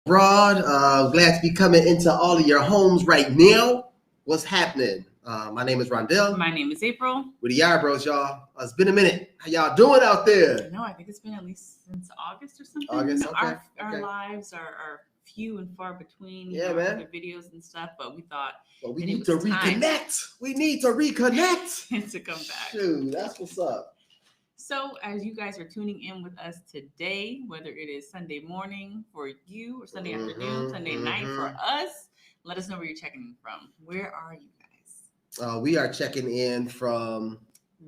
Abroad. Glad to be coming into all of your homes right now. What's happening? My name is Rondell. My name is April. We're the Yard Bros, y'all. It's been a minute. How y'all doing out there? No, I think it's been at least since August or something. August, okay. Our lives are few and far between. Yeah, man. The videos and stuff, but we thought we need to reconnect. We need to reconnect. to come back. Shoot, that's what's up. So, as you guys are tuning in with us today, whether it is Sunday morning for you or Sunday afternoon, Sunday night for us, let us know where you're checking in from. Where are you guys? We are checking in from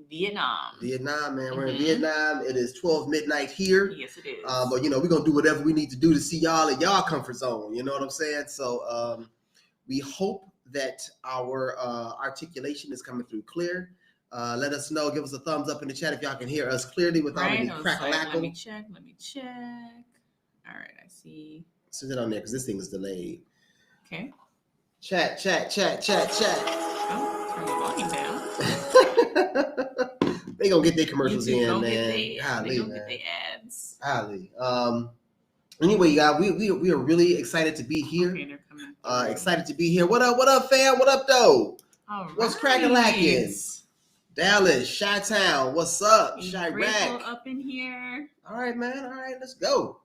Vietnam. Vietnam, man. We're in Vietnam. It is 12 midnight here. Yes, it is. But, we're going to do whatever we need to do to see y'all in y'all comfort zone. You know what I'm saying? So we hope that our articulation is coming through clear. Let us know. Give us a thumbs up in the chat if y'all can hear us clearly without any crack-a-lackle. Let me check. All right, I see. Send it on there because this thing is delayed. Okay. Chat. Oh, turn the volume down. They gonna get their commercials in, man. They gonna get their ads. Golly. Anyway, you guys, we are really excited to be here. Okay, they're coming. Excited to be here. What up, fam? What up, though? All right. What's crackin'? Dallas, Chi-Town, what's up? Chirac up in here. All right, man. All right, let's go.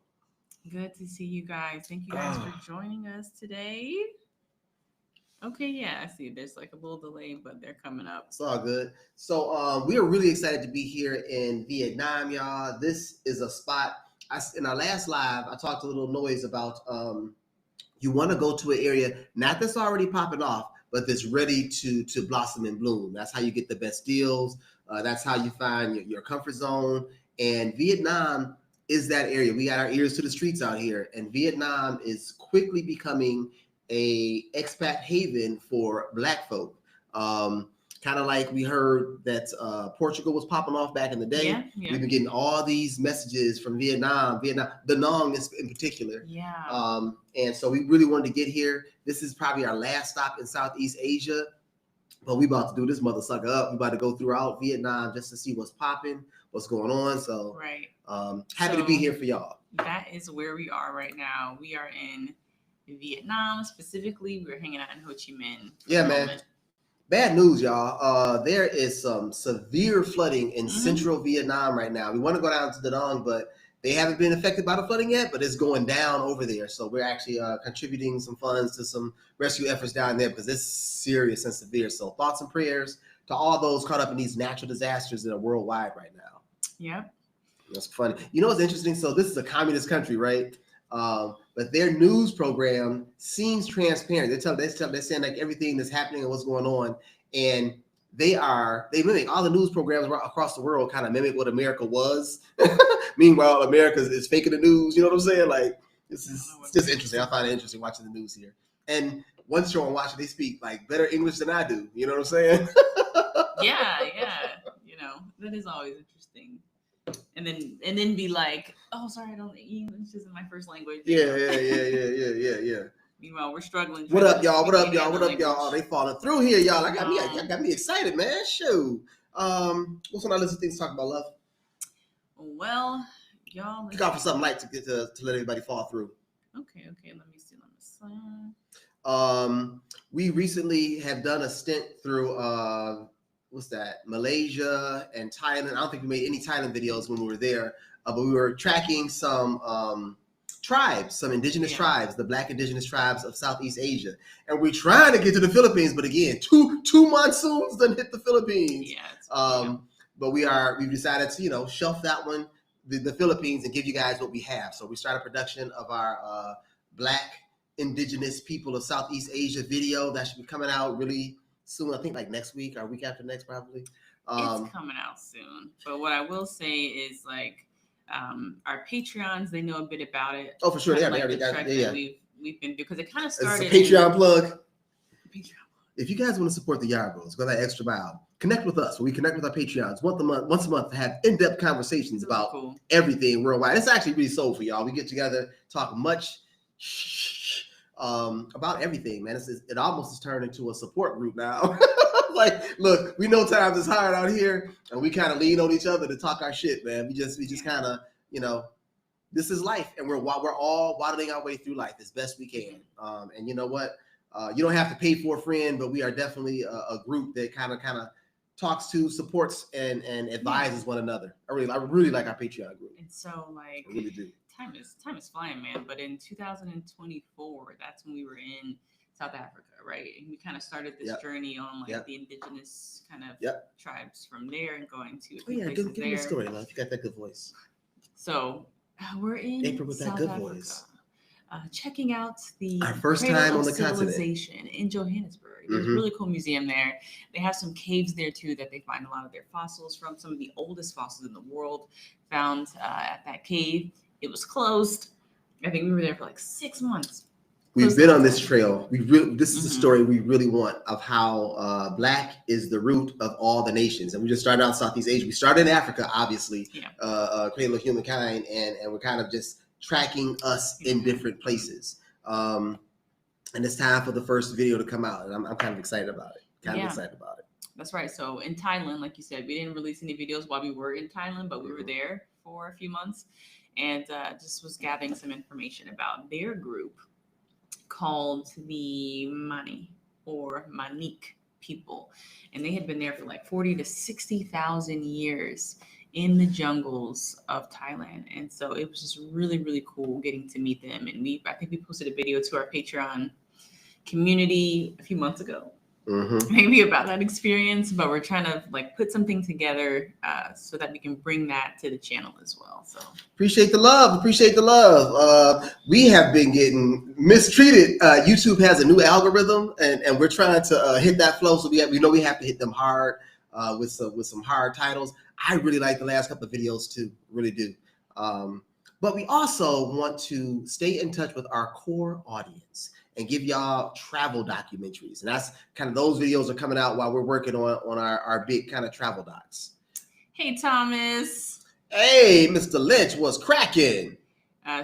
Good to see you guys. Thank you guys for joining us today. Okay, yeah, I see. There's like a little delay, but they're coming up. It's all good. So we are really excited to be here in Vietnam, y'all. This is a spot. In our last live, I talked a little noise about you want to go to an area, not that's already popping off, but that's ready to blossom and bloom. That's how you get the best deals. That's how you find your comfort zone. And Vietnam is that area. We got our ears to the streets out here. And Vietnam is quickly becoming a expat haven for Black folk. Kind of like we heard that Portugal was popping off back in the day. Yeah. We've been getting all these messages from Vietnam, Da Nang in particular. Yeah. And so we really wanted to get here. This is probably our last stop in Southeast Asia, but we about to do this mother sucker up. We about to go throughout Vietnam just to see what's popping, what's going on. So right. Happy to be here for y'all. That is where we are right now. We are in Vietnam. Specifically, we're hanging out in Ho Chi Minh. Yeah, man. Bad news, y'all. There is some severe flooding in central Vietnam right now. We want to go down to Da Nang, but they haven't been affected by the flooding yet, but it's going down over there. So we're actually contributing some funds to some rescue efforts down there because it's serious and severe. So thoughts and prayers to all those caught up in these natural disasters that are worldwide right now. Yeah. That's funny. You know what's interesting? So this is a communist country, right? But their news program seems transparent. They're saying like everything that's happening and what's going on. And they mimic all the news programs across the world, kind of mimic what America was. Meanwhile, America is faking the news. You know what I'm saying? Like, it's just interesting. I find it interesting watching the news here. And one show I'm watching, they speak like better English than I do. You know what I'm saying? Yeah. That is always interesting. And then be like, oh, sorry, I don't English isn't my first language. Yeah. Meanwhile, we're struggling. What up, y'all? Oh, they falling through here, y'all. I got me excited, man. Shoot. What's on our list of things to talk about, love? Well, y'all. Kick off with something light to let everybody fall through. Okay. Let me see. We recently have done a stint through Malaysia and Thailand. I don't think we made any Thailand videos when we were there, but we were tracking some tribes, some indigenous tribes, the Black indigenous tribes of Southeast Asia. And we're trying to get to the Philippines, but again, two monsoons done hit the Philippines. But we've decided to, shelf that one, the Philippines, and give you guys what we have. So we started production of our Black indigenous people of Southeast Asia video that should be coming out really soon. I think like next week or week after next, probably. It's coming out soon. But what I will say is like our Patreons, they know a bit about it. Oh, for sure. Yeah, they already got it. Yeah. We've been because it kind of started. It's a Patreon plug. If you guys want to support the Yard Bros, go that extra mile. Connect with us. We connect with our Patreons once a month to have in-depth conversations about everything worldwide. It's actually really soul for y'all. We get together, talk much about everything, man. It almost has turned into a support group now. Like, look, we know times is hard out here, and we kind of lean on each other to talk our shit, man. We just kind of, this is life, and we're all waddling our way through life as best we can. And you know what? You don't have to pay for a friend, but we are definitely a group that kind of talks to, supports, and advises one another. I really like our Patreon group. And so, like, I really do. Time is flying, man. But in 2024, that's when we were in South Africa, right? And we kind of started this journey on like the indigenous kind of tribes from there, and going to places give me a story, love. You got that good voice. So we're in April with South that good Africa, voice. Checking out the our first time on the civilization continent in Johannesburg. There's a really cool museum there. They have some caves there too that they find a lot of their fossils from. Some of the oldest fossils in the world found at that cave. It was closed. I think we were there for like 6 months. We've been on this trail. This is the story we really want of how Black is the root of all the nations. And we just started out in Southeast Asia. We started in Africa, obviously, Cradle of Humankind, and we're kind of just tracking us in different places. And it's time for the first video to come out, and I'm kind of excited about it. That's right. So in Thailand, like you said, we didn't release any videos while we were in Thailand, but we were there for a few months, and just was gathering some information about their group called the Mani or Manik people. And they had been there for like 40 to 60,000 years in the jungles of Thailand. And so it was just really, really cool getting to meet them. And I think we posted a video to our Patreon community a few months ago, maybe about that experience, but we're trying to like put something together so that we can bring that to the channel as well. So appreciate the love. We have been getting mistreated. YouTube has a new algorithm, and we're trying to hit that flow. So we know we have to hit them hard with some hard titles. I really like the last couple of videos too, really do. But we also want to stay in touch with our core audience and give y'all travel documentaries. And that's kind of, those videos are coming out while we're working on our big kind of travel docs. Hey, Thomas. Hey, Mr. Lynch, what's cracking?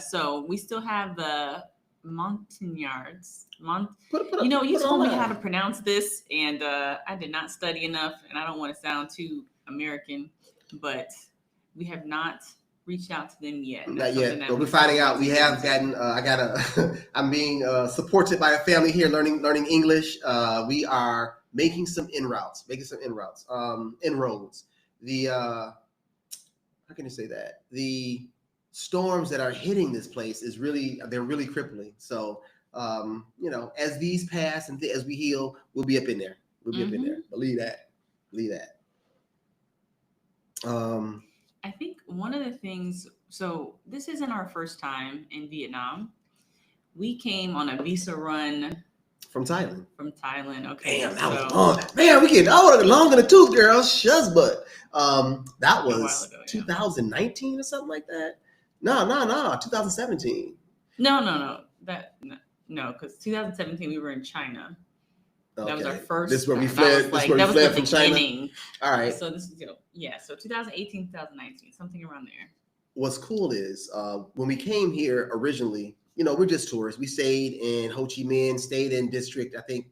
So we still have the Montagnards. You told me how to pronounce this, and I did not study enough, and I don't want to sound too American, but we have not reached out to them yet. Not yet, but we're finding out. We have gotten. I'm being supported by a family here, learning English. We are making some inroads. Inroads. The how can you say that? The storms that are hitting this place they're really crippling. So as these pass and as we heal, we'll be up in there. Believe that. I think one of the things, so this isn't our first time in Vietnam. We came on a visa run from Thailand. Okay. Damn, that was long. Man, we get longer than two girls. Shuz, but that was 2019 or something like that. No, 2017. No, because 2017 we were in China. Okay. That was our first. This is where we fled. That was from China. All right. So this is So 2018, 2019, something around there. What's cool is when we came here originally, we're just tourists. We stayed in Ho Chi Minh, stayed in District, I think.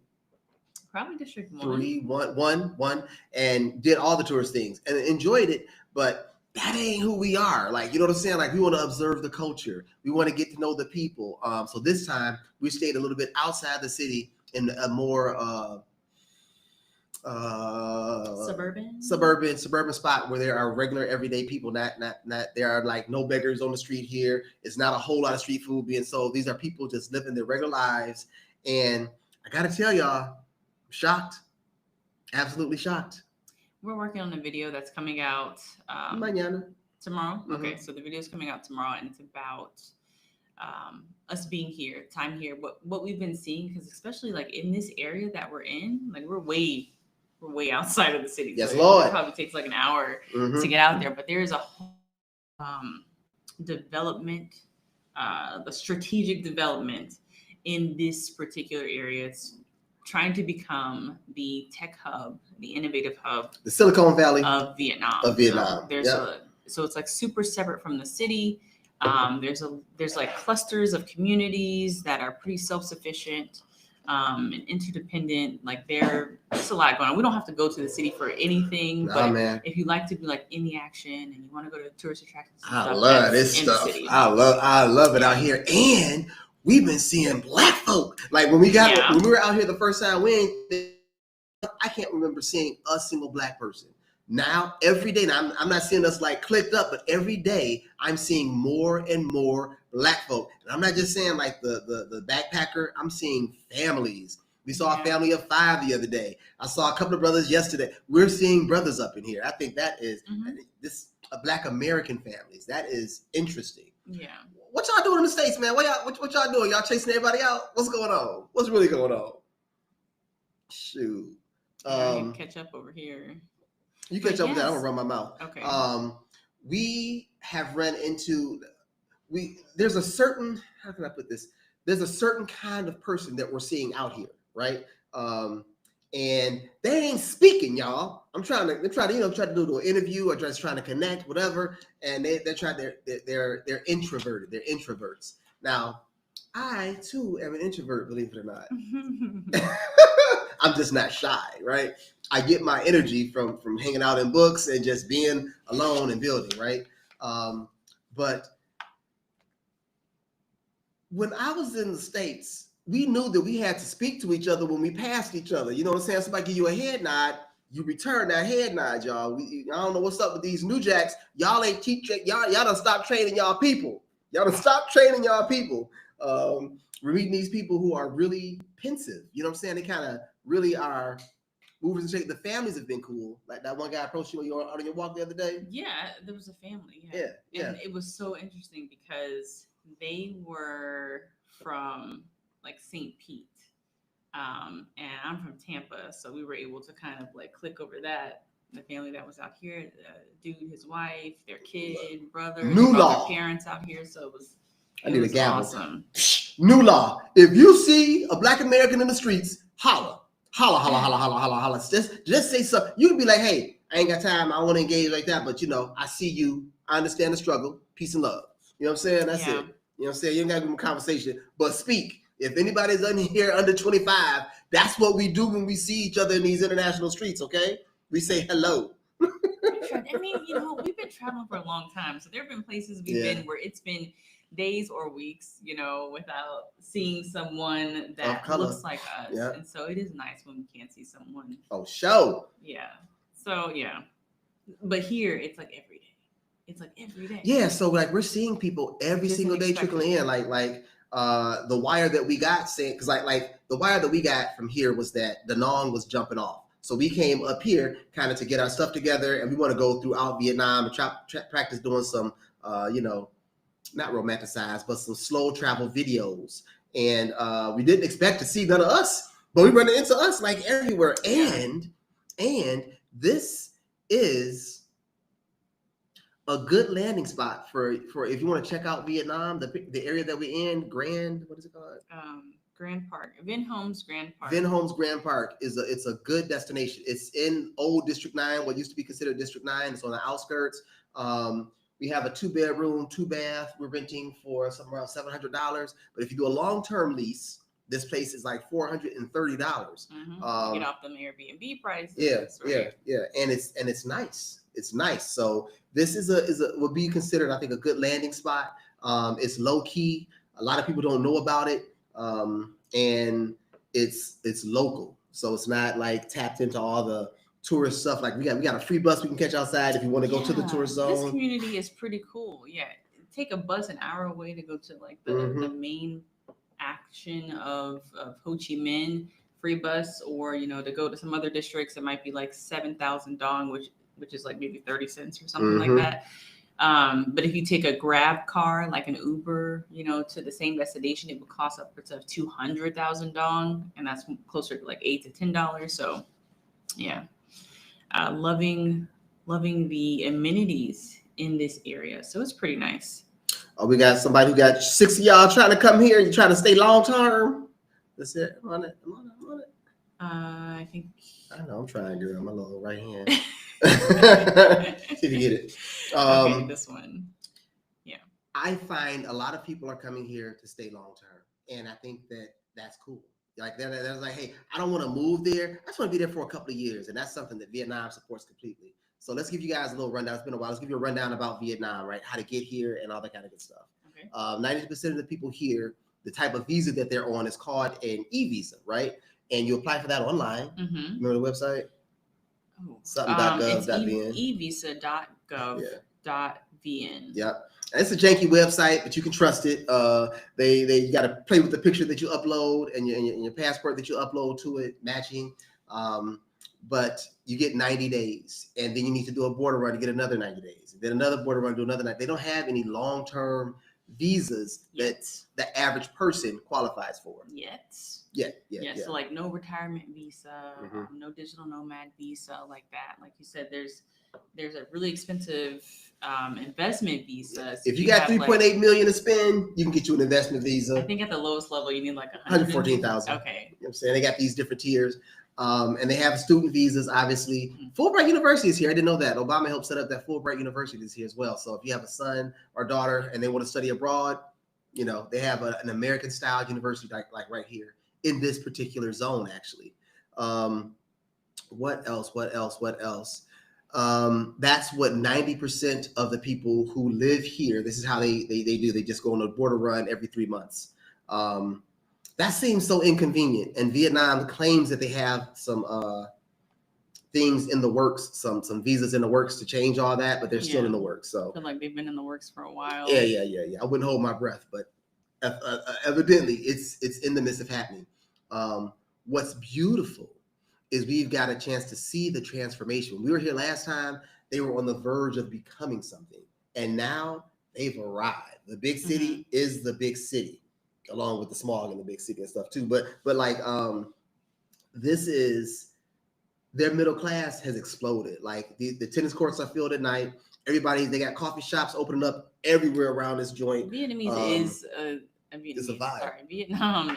Probably District 1, and did all the tourist things and enjoyed it. But that ain't who we are. Like, you know what I'm saying? Like, we want to observe the culture. We want to get to know the people. So this time we stayed a little bit outside the city, in a more suburban spot where there are regular everyday people. Not there are like no beggars on the street here. It's not a whole lot of street food being sold. These are people just living their regular lives. And I gotta tell y'all, I'm shocked, absolutely shocked. We're working on a video that's coming out tomorrow. Okay, so the video is coming out tomorrow, and it's about us being here, time here, what we've been seeing, because especially like in this area that we're in, like we're way outside of the city. Yes, so Lord. It probably takes like an hour to get out there, but there is a whole development, the strategic development in this particular area. It's trying to become the tech hub, the innovative hub, the Silicon Valley of Vietnam. So it's like super separate from the city. There's like clusters of communities that are pretty self-sufficient. and interdependent. Like there's a lot going on. We don't have to go to the city for anything, Nah, but man. if you like to be like in the action and you want to go to tourist attractions, and I stuff, love that's this in the stuff. city. I love it out here. And we've been seeing black folk. Like when we were out here the first time, I can't remember seeing a single black person. Now, every day, now I'm not seeing us like clicked up, but every day I'm seeing more and more black folk. And I'm not just saying like the backpacker, I'm seeing families. We saw a family of 5 the other day. I saw a couple of brothers yesterday. We're seeing brothers up in here. I think that is this Black American families. That is interesting. Yeah. What y'all doing in the States, man? What y'all doing? Y'all chasing everybody out? What's going on? What's really going on? Shoot. You catch up over here. You catch up with that. I'm gonna run my mouth. Okay. We have run into there's a certain, how can I put this? There's a certain kind of person that we're seeing out here, right? And they ain't speaking, y'all. They're trying to do an interview or just trying to connect, whatever. And they're introverted. They're introverts. Now, I too am an introvert, believe it or not. I'm just not shy, right? I get my energy from hanging out in books and just being alone and building, right? But when I was in the States, we knew that we had to speak to each other when we passed each other. You know what I'm saying? Somebody give you a head nod, you return that head nod, y'all. I don't know what's up with these new jacks. Y'all ain't y'all done stop training y'all people. Y'all done stop training y'all people. We're meeting these people who are really pensive. You know what I'm saying? They kind of really are movers and shakers. The families have been cool. Like that one guy approached you on your walk the other day. Yeah, there was a family. Yeah. And it was so interesting because they were from like St. Pete. And I'm from Tampa, so we were able to kind of like click over that. The family that was out here, dude, his wife, their kid, brother, their parents out here. So it was awesome. New law. If you see a Black American in the streets, holla. Just say something. You can be like, hey, I ain't got time. I don't want to engage like that. But, I see you. I understand the struggle. Peace and love. You know what I'm saying? That's it. You know what I'm saying? You ain't got to give them a conversation. But speak. If anybody's here under 25, that's what we do when we see each other in these international streets, okay? We say hello. I mean, we've been traveling for a long time. So there have been places we've been where it's been days or weeks, without seeing someone that looks like us. Yeah. And so it is nice when we can't see someone. Oh, show. Yeah. So, yeah. But here, it's like every day. Yeah. So, like, we're seeing people every single day trickling in. Like the wire that we got saying, because like the wire that we got from here was that Da Nang was jumping off. So we came up here kind of to get our stuff together, and we want to go throughout Vietnam and practice doing some, not romanticized, but some slow travel videos. And we didn't expect to see none of us, but we run into us like everywhere. And this is a good landing spot for if you want to check out Vietnam, the area that we're in, what is it called? Grand Park, Vinh Homs Grand Park. Vinh Homs Grand Park it's a good destination. It's in old District 9, what used to be considered District 9. It's on the outskirts. We have a 2-bedroom, 2-bath. We're renting for somewhere around $700. But if you do a long-term lease, this place is like $430. Get off them Airbnb prices. Yeah. And it's nice. It's nice. So this would be considered, I think, a good landing spot. It's low key. A lot of people don't know about it. And it's local. So it's not like tapped into all the tourist stuff. Like we got a free bus we can catch outside if you want to go to the tourist zone. This community is pretty cool. Yeah. Take a bus an hour away to go to like the main action of Ho Chi Minh, free bus, or to go to some other districts, it might be like 7,000 dong, which is like maybe 30 cents or something like that. But if you take a Grab car, like an Uber, to the same destination, it would cost upwards of 200,000 dong, and that's closer to like $8 to $10. So, yeah, loving the amenities in this area. So it's pretty nice. Oh, we got somebody who got 6 of y'all trying to come here. You trying to stay long term? That's it. I'm on it. I think. I know. I'm trying, girl. My little right hand. See if you get it. Okay, this one. Yeah. I find a lot of people are coming here to stay long term, and I think that's cool. Like they're like, hey, I don't want to move there. I just want to be there for a couple of years, and that's something that Vietnam supports completely. So let's give you guys a little rundown. It's been a while. Let's give you a rundown about Vietnam, right? How to get here and all that kind of good stuff. Okay. 90% of the people here, the type of visa that they're on is called an e-visa, right? And you apply for that online. Mm-hmm. Remember the website? Something.gov.vn. evisa.gov.vn. Yep. It's a janky website, but you can trust it. You got to play with the picture that you upload and your passport that you upload to it, matching. But you get 90 days, and then you need to do a border run to get another 90 days. And then another border run to do another 90. They don't have any long-term visas that the average person qualifies for. Yeah. So like no retirement visa, no digital nomad visa like that. Like you said, there's a really expensive investment visa. If you got 3.8 million to spend, you can get you an investment visa. I think at the lowest level you need like 114,000. Okay. You know what I'm saying? They got these different tiers. And they have student visas, obviously. Fulbright University is here. I didn't know that. Obama helped set up that Fulbright University is here as well. So if you have a son or daughter and they want to study abroad, you know, they have an American style university like right here in this particular zone, actually. What else? That's what 90% of the people who live here, this is how they do. They just go on a border run every 3 months. That seems so inconvenient. And Vietnam claims that they have some things in the works, some visas in the works to change all that, but they're still in the works. So I feel like they've been in the works for a while. Yeah. I wouldn't hold my breath, but evidently it's in the midst of happening. What's beautiful is we've got a chance to see the transformation. When we were here last time, they were on the verge of becoming something, and now they've arrived. The big city is the big city, along with the smog in the big city and stuff too. But like this is their middle class has exploded. Like the tennis courts are filled at night. They got coffee shops opening up everywhere around this joint. Vietnam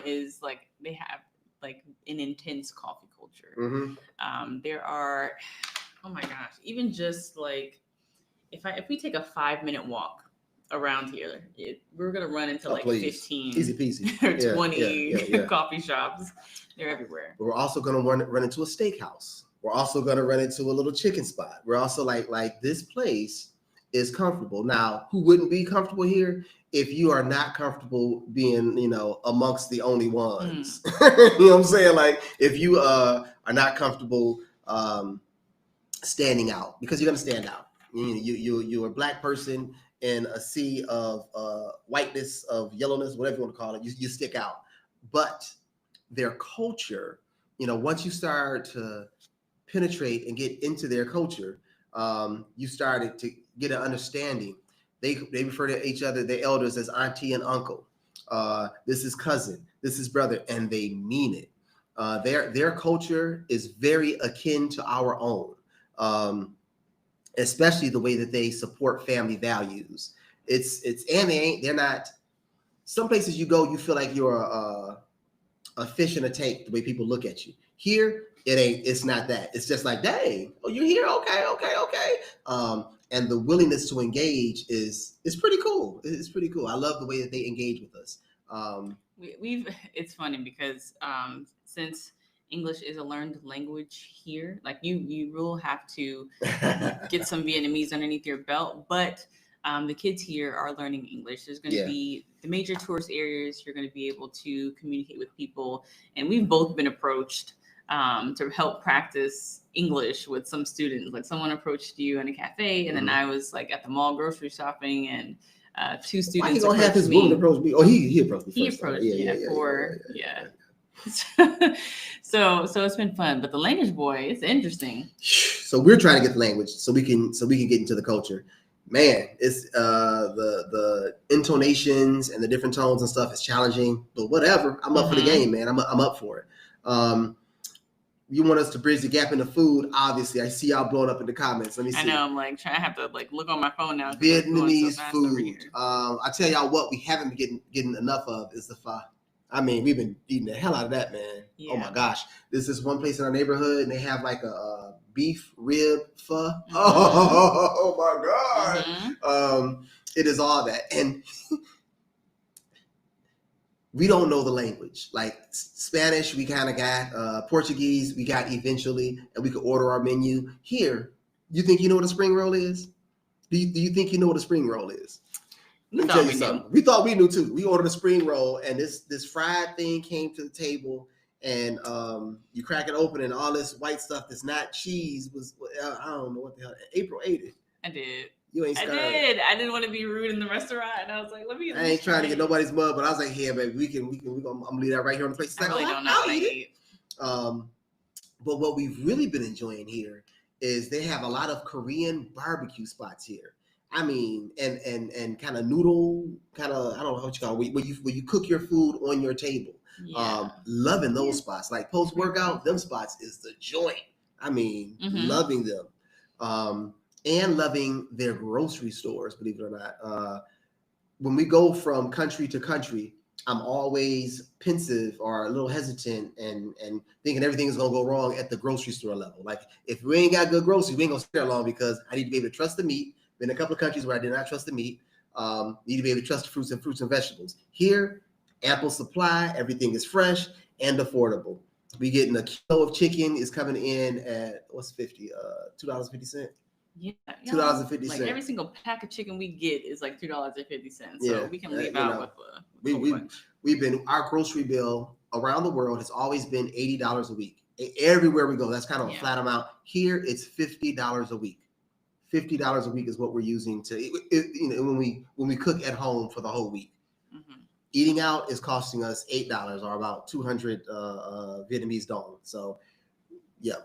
is like they have like an intense coffee culture. There are, oh my gosh, even just like if we take a 5-minute walk around here, we're gonna run into 15 easy peasy or 20 coffee shops. They're everywhere. But we're also gonna run into a steakhouse. We're also gonna run into a little chicken spot. We're also like this place is comfortable. Now, who wouldn't be comfortable here if you are not comfortable being, amongst the only ones? You know what I'm saying? Like if you are not comfortable standing out, because you're gonna stand out. You're a black person in a sea of whiteness, of yellowness, whatever you want to call it, you stick out. But their culture, once you start to penetrate and get into their culture, you started to get an understanding. They refer to each other, their elders, as auntie and uncle. This is cousin, this is brother, and they mean it. Their culture is very akin to our own. Especially the way that they support family values. They're not, some places you go, you feel like you're a fish in a tank, the way people look at you. Here, it's not that. It's just like, dang, oh, you're here? Okay. And the willingness to engage is pretty cool. It's pretty cool. I love the way that they engage with us. It's funny because since English is a learned language here, like you will have to get some Vietnamese underneath your belt, but the kids here are learning English. There's going to be the major tourist areas. You're going to be able to communicate with people, and we've both been approached to help practice English with some students. Like someone approached you in a cafe, and then I was like at the mall grocery shopping, and two students. Why he gonna have his woman approach me? Oh, he approached me first. He approached So it's been fun, but the language boy, it's interesting. So we're trying to get the language so we can get into the culture. Man, it's the intonations and the different tones and stuff is challenging, but whatever. I'm up for the game, man. I'm up for it. You want us to bridge the gap in the food? Obviously, I see y'all blowing up in the comments. Let me see. I know. I'm like I have to look on my phone now. Vietnamese food. I tell y'all what we haven't been getting enough of is the pho. I mean, we've been eating the hell out of that, man. Yeah. Oh my gosh. There's this one place in our neighborhood and they have like a beef rib pho. Oh my God. It is all that. And we don't know the language. Like Spanish, we kind of got, Portuguese, we got eventually, and we could order our menu. Here, you think you know what a spring roll is? Do you think you know what a spring roll is? Let me tell you something. We thought we knew too. We ordered a spring roll, and this fried thing came to the table, and you crack it open, and all this white stuff that's not cheese was, I don't know what the hell. April ate it. I did. You ain't scared. I did. I didn't want to be rude in the restaurant, and I was like, "Let me." I ain't trying to get nobody's mud, but I was like, "Yeah, baby, we can. I'm gonna leave that right here on the plate." I really don't know what I eat. But what we've really been enjoying here is they have a lot of Korean barbecue spots here. I mean, and kind of noodle, kind of, I don't know what you call it, when you cook your food on your table. Yeah. Loving those spots. Like post workout, them spots is the joint. I mean, loving them. And loving their grocery stores, believe it or not. When we go from country to country, I'm always pensive or a little hesitant and thinking everything is gonna go wrong at the grocery store level. Like if we ain't got good groceries, we ain't gonna stay there long because I need to be able to trust the meat. Been in a couple of countries where I did not trust the meat. Need to be able to trust the fruits and vegetables. Here, ample supply, everything is fresh and affordable. We getting a kilo of chicken is coming in at what's $2.50. Yeah, $2.50. Like every single pack of chicken we get is like $2.50. So yeah, we can leave out with we've been, our grocery bill around the world has always been $80 a week. Everywhere we go, that's kind of a flat amount. Here, it's $50 a week. $50 a week is what we're using to, when we cook at home for the whole week. Eating out is costing us $8 or about 200 Vietnamese dong. So, yeah.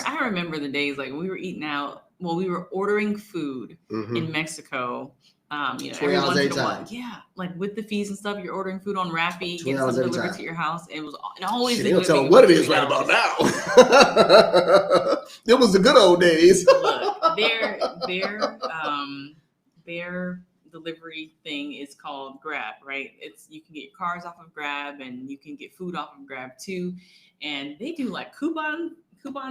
I remember the days like we were eating out. Well, we were ordering food in Mexico. $20 every time. Yeah, like with the fees and stuff, you're ordering food on Rappi, get some delivered to your house. It was always. They don't tell them what it is right about now. It was the good old days. Look, their delivery thing is called Grab, right? You can get your cars off of Grab and you can get food off of Grab too, and they do like coupon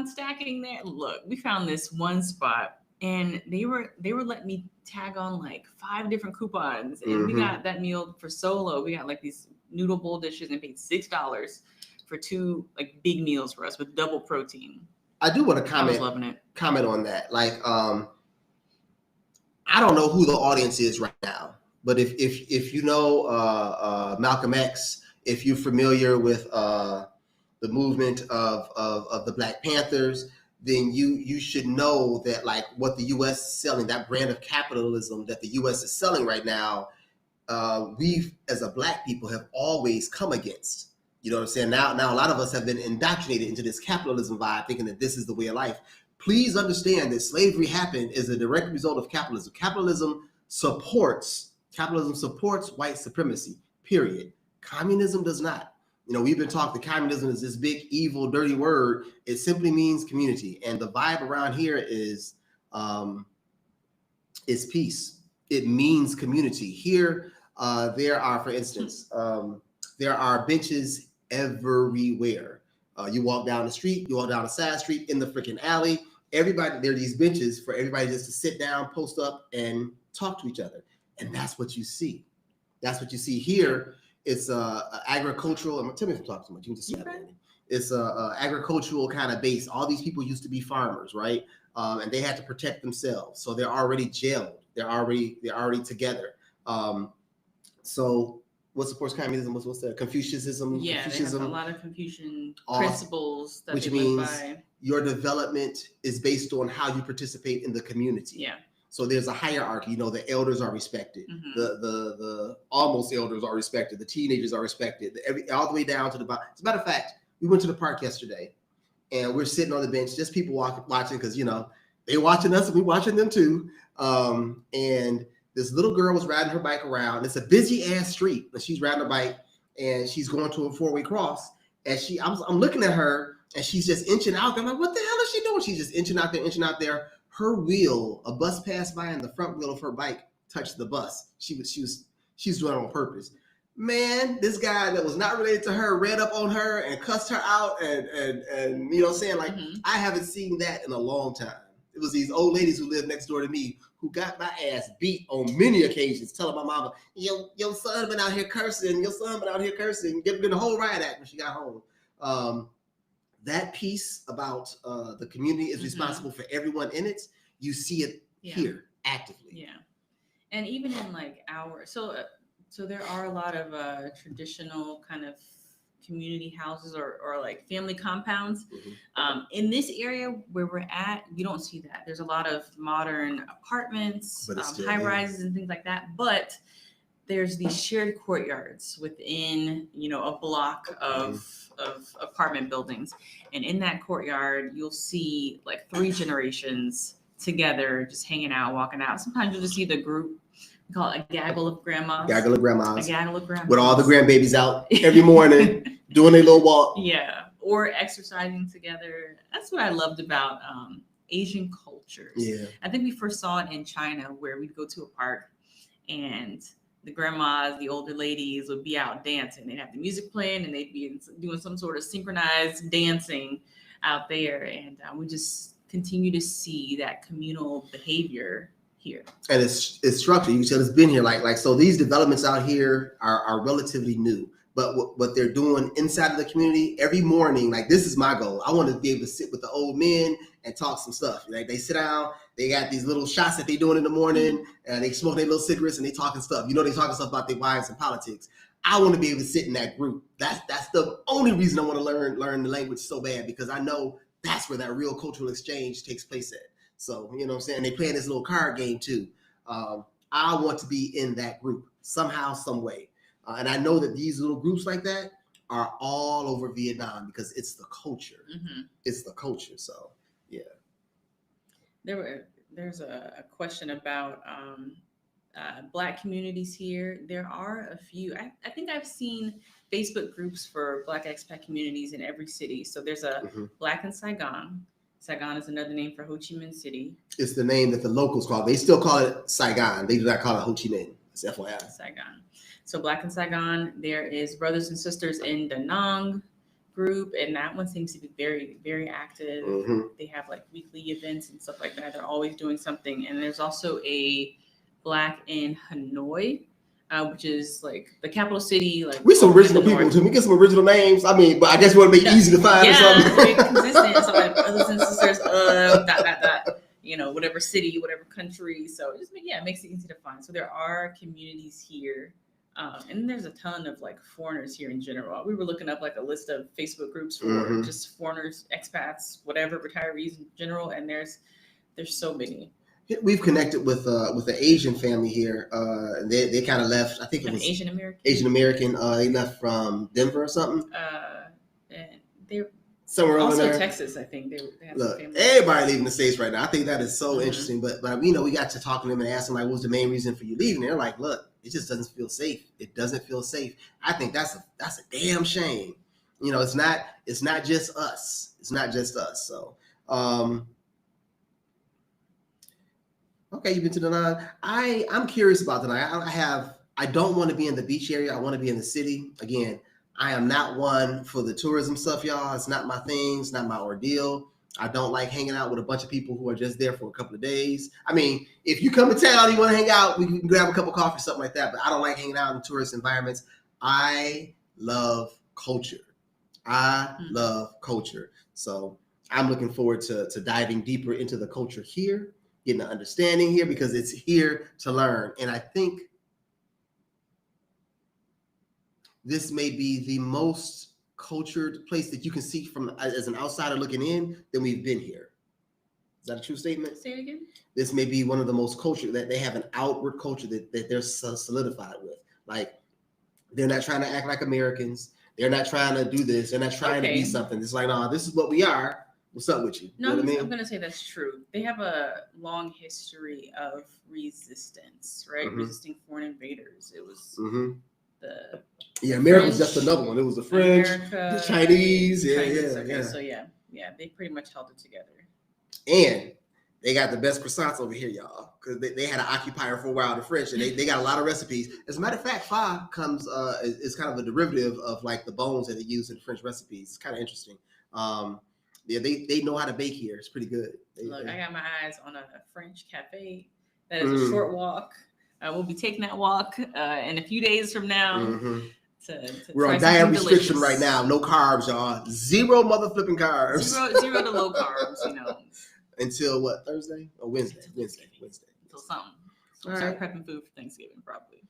stacking there. Look, we found this one spot and they were letting me tag on like 5 different coupons, and we got that meal for solo. We got like these noodle bowl dishes and paid $6 for 2 like big meals for us with double protein. I do want to comment. I was loving it. Comment on that. Like, I don't know who the audience is right now, but if you know Malcolm X, if you're familiar with the movement of the Black Panthers, then you should know that like what the U.S. is selling, that brand of capitalism that the U.S. is selling right now, we as a Black people have always come against. You know what I'm saying? Now a lot of us have been indoctrinated into this capitalism vibe, thinking that this is the way of life. Please understand that slavery happened as a direct result of capitalism. Capitalism supports white supremacy, period. Communism does not. We've been taught that communism is this big, evil, dirty word. It simply means community. And the vibe around here is peace. It means community. Here, there are, for instance, there are benches everywhere. You walk down the street, you walk down a side street, in the freaking alley. Everybody, there are these benches for everybody just to sit down, post up, and talk to each other. And that's what you see. That's what you see here. It's agricultural. Tell me if I'm talking too much. You can just say that. It's a agricultural kind of base. All these people used to be farmers, right? And they had to protect themselves, so they're already jailed. They're already together. So what supports communism? What's the Confucianism? Yeah, Confucianism, they have a lot of Confucian principles that which they means live by. Your development is based on how you participate in the community. Yeah. So there's a hierarchy. The elders are respected. The almost elders are respected. The teenagers are respected. All the way down to the bottom. As a matter of fact, we went to the park yesterday, and we're sitting on the bench, just people watching, because they watching us and we watching them too. And this little girl was riding her bike around. It's a busy ass street, but she's riding her bike and she's going to a 4-way cross. And I'm looking at her, and she's just inching out there. I'm like, what the hell is she doing? She's just inching out there. Her wheel, a bus passed by, and the front wheel of her bike touched the bus. She was doing it on purpose. Man, this guy that was not related to her read up on her and cussed her out, and you know what I'm saying? Like, I haven't seen that in a long time. It was these old ladies who lived next door to me who got my ass beat on many occasions, telling my mama, your son been out here cursing, getting the whole riot act when she got home. That piece about the community is responsible for everyone in it. You see it here actively. Yeah, and even in like so there are a lot of traditional kind of community houses or like family compounds. In this area where we're at, you don't see that. There's a lot of modern apartments, high rises and things like that, but there's these shared courtyards within, a block of apartment buildings. And in that courtyard, you'll see like 3 generations together, just hanging out, walking out. Sometimes you'll just see the group. We call it a gaggle of grandmas. A gaggle of grandmas. With all the grandbabies out every morning doing their little walk. Yeah. Or exercising together. That's what I loved about Asian cultures. Yeah. I think we first saw it in China, where we'd go to a park and the grandmas, the older ladies would be out dancing. They'd have the music playing and they'd be doing some sort of synchronized dancing out there. And we just continue to see that communal behavior here. And it's structured. You can tell it's been here. Like so these developments out here are relatively new. But what they're doing inside of the community every morning, like this is my goal. I want to be able to sit with the old men and talk some stuff. Like they sit down, they got these little shots that they doing in the morning, and they smoke their little cigarettes and they talking stuff. They talking stuff about their wives and politics. I want to be able to sit in that group. That's the only reason I want to learn the language so bad, because I know that's where that real cultural exchange takes place at. So, you know what I'm saying? They playing this little card game too. I want to be in that group somehow, some way. And I know that these little groups like that are all over Vietnam because it's the culture. It's the culture. So, yeah. There's a question about Black communities here. There are a few. I think I've seen Facebook groups for Black expat communities in every city. So there's a Black in Saigon. Saigon is another name for Ho Chi Minh City. It's the name that the locals call it. They still call it Saigon. They do not call it Ho Chi Minh. It's FYI. Saigon. So Black in Saigon. There is Brothers and Sisters in Da Nang group, and that one seems to be very, very active. They have like weekly events and stuff like that. They're always doing something. And there's also a Black in Hanoi, which is like the capital city. Like we're some original people too. We get some original names. I mean, but I guess we want to make it easy to find or something. Yeah, very consistent. So like Brothers and Sisters of ... whatever city, whatever country. So it makes it easy to find. So there are communities here. And there's a ton of like foreigners here in general. We were looking up like a list of Facebook groups for just foreigners, expats, whatever, retirees in general. And there's so many. We've connected with an Asian family here. They kind of left. I think it was Asian American. They left from Denver or something. And they're somewhere over there. Also Texas, I think. They have Look, some family. everybody leaving the States right now. I think that is so interesting. But we got to talk to them and ask them like, what was the main reason for you leaving? They're like, look, it just doesn't feel safe. It doesn't feel safe. I think that's a damn shame. It's not just us. It's not just us. So, okay, you've been to Da Nang. I'm curious about Da Nang. I don't want to be in the beach area. I want to be in the city. Again, I am not one for the tourism stuff, y'all. It's not my thing. It's not my ordeal. I don't like hanging out with a bunch of people who are just there for a couple of days. I mean, if you come to town and you want to hang out, we can grab a cup of coffee or something like that. But I don't like hanging out in tourist environments. I love culture. So I'm looking forward to diving deeper into the culture here, getting an understanding here, because it's here to learn. And I think this may be the most cultured place that you can see from as an outsider looking in than we've been here. Is that a true statement? Say it again. This may be one of the most cultured, that they have an outward culture that they're solidified with. Like, they're not trying to act like Americans. They're not trying to do this. They're not trying to be something. It's like, no, this is what we are. What's up with you? No, you know what I mean? I'm going to say that's true. They have a long history of resistance, right? Resisting foreign invaders. It was America was just another one. It was the French, the Chinese. So they pretty much held it together. And they got the best croissants over here, y'all, because they had an occupier for a while, the French, and they got a lot of recipes. As a matter of fact, pho comes is kind of a derivative of like the bones that they use in French recipes. It's kind of interesting. They know how to bake here. It's pretty good. I got my eyes on a French cafe That is a short walk. We'll be taking that walk in a few days from now. Mm-hmm. To We're on diet restriction right now. No carbs, y'all. Zero mother flipping carbs. Zero to low carbs, Until what? Thursday or Wednesday? Wednesday. Until something. So we'll start prepping food for Thanksgiving, probably.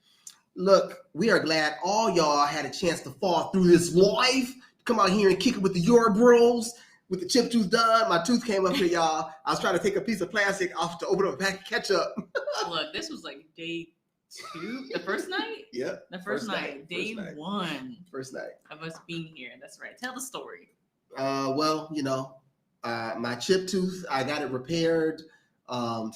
Look, we are glad all y'all had a chance to fall through this life. Come out here and kick it with the Euro Bros. With the chip tooth done. My tooth came up here, y'all. I was trying to take a piece of plastic off to open up a pack of ketchup. Look, this was like day 2, the first night? Yep. The first night. Day 1. First night. Of us being here. That's right. Tell the story. Well, my chip tooth, I got it repaired, 8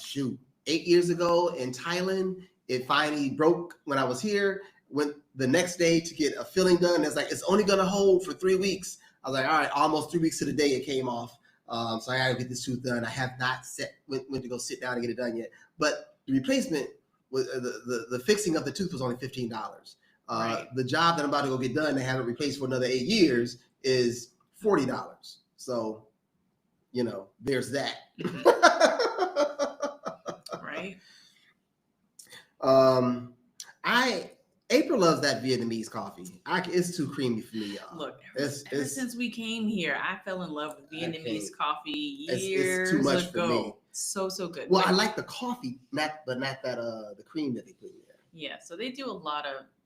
years ago in Thailand. It finally broke when I was here. Went the next day to get a filling done. It's only going to hold for 3 weeks. I was like, all right, almost 3 weeks to the day it came off. So I got to get this tooth done. I have not went to go sit down and get it done yet. But the replacement, was the fixing of the tooth was only $15. Right. The job that I'm about to go get done to have it replaced for another 8 years is $40. So, there's that. Right. April loves that Vietnamese coffee. It's too creamy for me, y'all. Look, ever since we came here, I fell in love with Vietnamese coffee years it's too much ago. for me. So good. Well, I like the coffee, not that the cream that they put in there. Yeah, so they do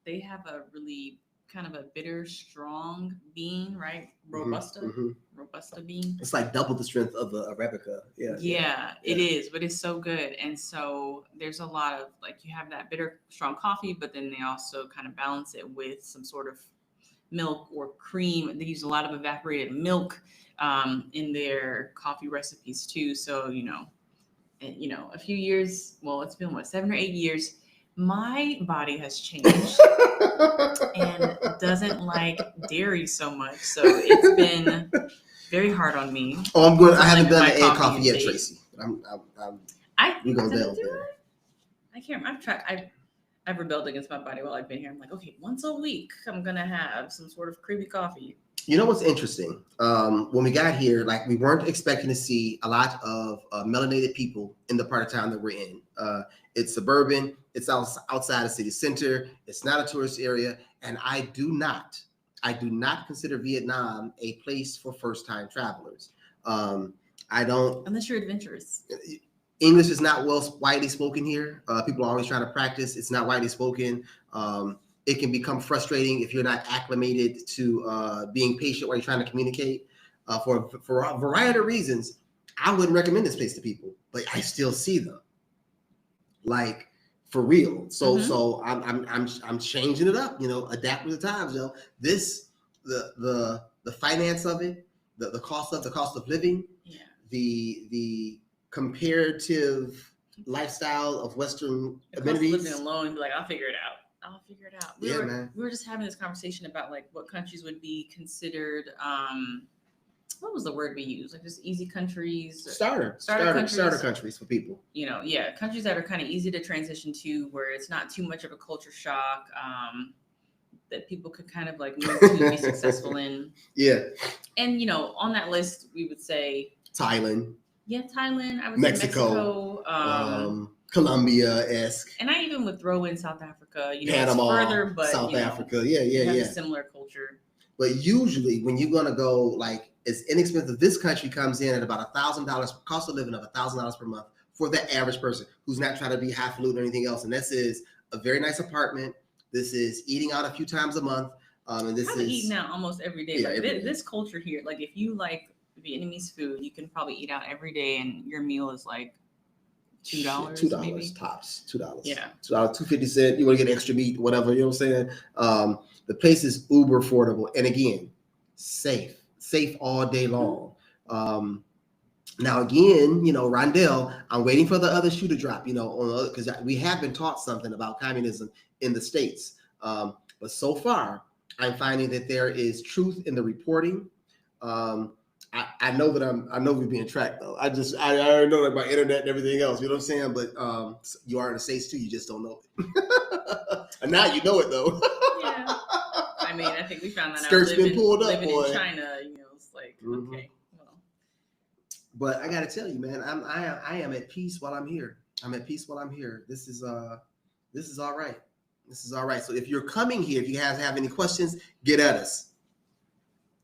they have a really kind of a bitter, strong bean, right? Robusta. Mm-hmm. Robusta bean. It's like double the strength of the Arabica. Yeah, it is, but it's so good. And so there's a lot of you have that bitter, strong coffee, but then they also kind of balance it with some sort of milk or cream. They use a lot of evaporated milk in their coffee recipes too. So, a few years, well, it's been 7 or 8 years. My body has changed and doesn't like dairy so much. So it's been very hard on me. Oh, I'm good. I haven't done the egg coffee yet, Tracy. We're gonna delve there. I can't remember. I've rebelled against my body while I've been here. I'm like, okay, once a week, I'm gonna have some sort of creamy coffee. You know what's interesting? When we got here, we weren't expecting to see a lot of melanated people in the part of town that we're in. It's suburban. It's outside of city center. It's not a tourist area, and I do not consider Vietnam a place for first-time travelers. I don't. Unless you're adventurous. English is not widely spoken here. People are always trying to practice. It's not widely spoken. It can become frustrating if you're not acclimated to being patient while you're trying to communicate. For a variety of reasons, I wouldn't recommend this place to people, but I still see them, for real. So I'm changing it up. Adapt with the times. The finance of it, the cost of living, the comparative lifestyle of Western amenities. Living alone and be like, I'll figure it out. We were just having this conversation about what countries would be considered. What was the word we used? Just easy countries. Starter countries for people. Countries that are kind of easy to transition to, where it's not too much of a culture shock. That people could kind of move to be successful in. Yeah. And on that list, we would say Thailand. Yeah, Thailand. I would Mexico. say Mexico. Colombia-esque. And I even would throw in South Africa. Panama, it's further, but South Africa. Yeah. A similar culture. But usually, when you're gonna go, it's inexpensive. This country comes in at about $1,000 cost of living of $1,000 per month for the average person who's not trying to be highfalutin or anything else. And this is a very nice apartment. This is eating out a few times a month. And this is eating out almost every day. Yeah, this culture here, if you like Vietnamese food, you can probably eat out every day, and your meal is $2. $2 tops. $2. Yeah. $2.50. You want to get extra meat, whatever. You know what I'm saying? The place is uber affordable, and again, safe all day long. Now again, Rondell, I'm waiting for the other shoe to drop. Because we have been taught something about communism in the States, but so far, I'm finding that there is truth in the reporting. I know that I know we're being tracked though. I already know that by internet and everything else. You know what I'm saying? But you are in the States too. You just don't know it. And now you know it though. Yeah. I think we found that Skirt's out been pulled up, living boy. in China. It's okay. Well. But I got to tell you, man, I am at peace while I'm here. I'm at peace while I'm here. This is all right. This is all right. So if you're coming here, if you have any questions, get at us.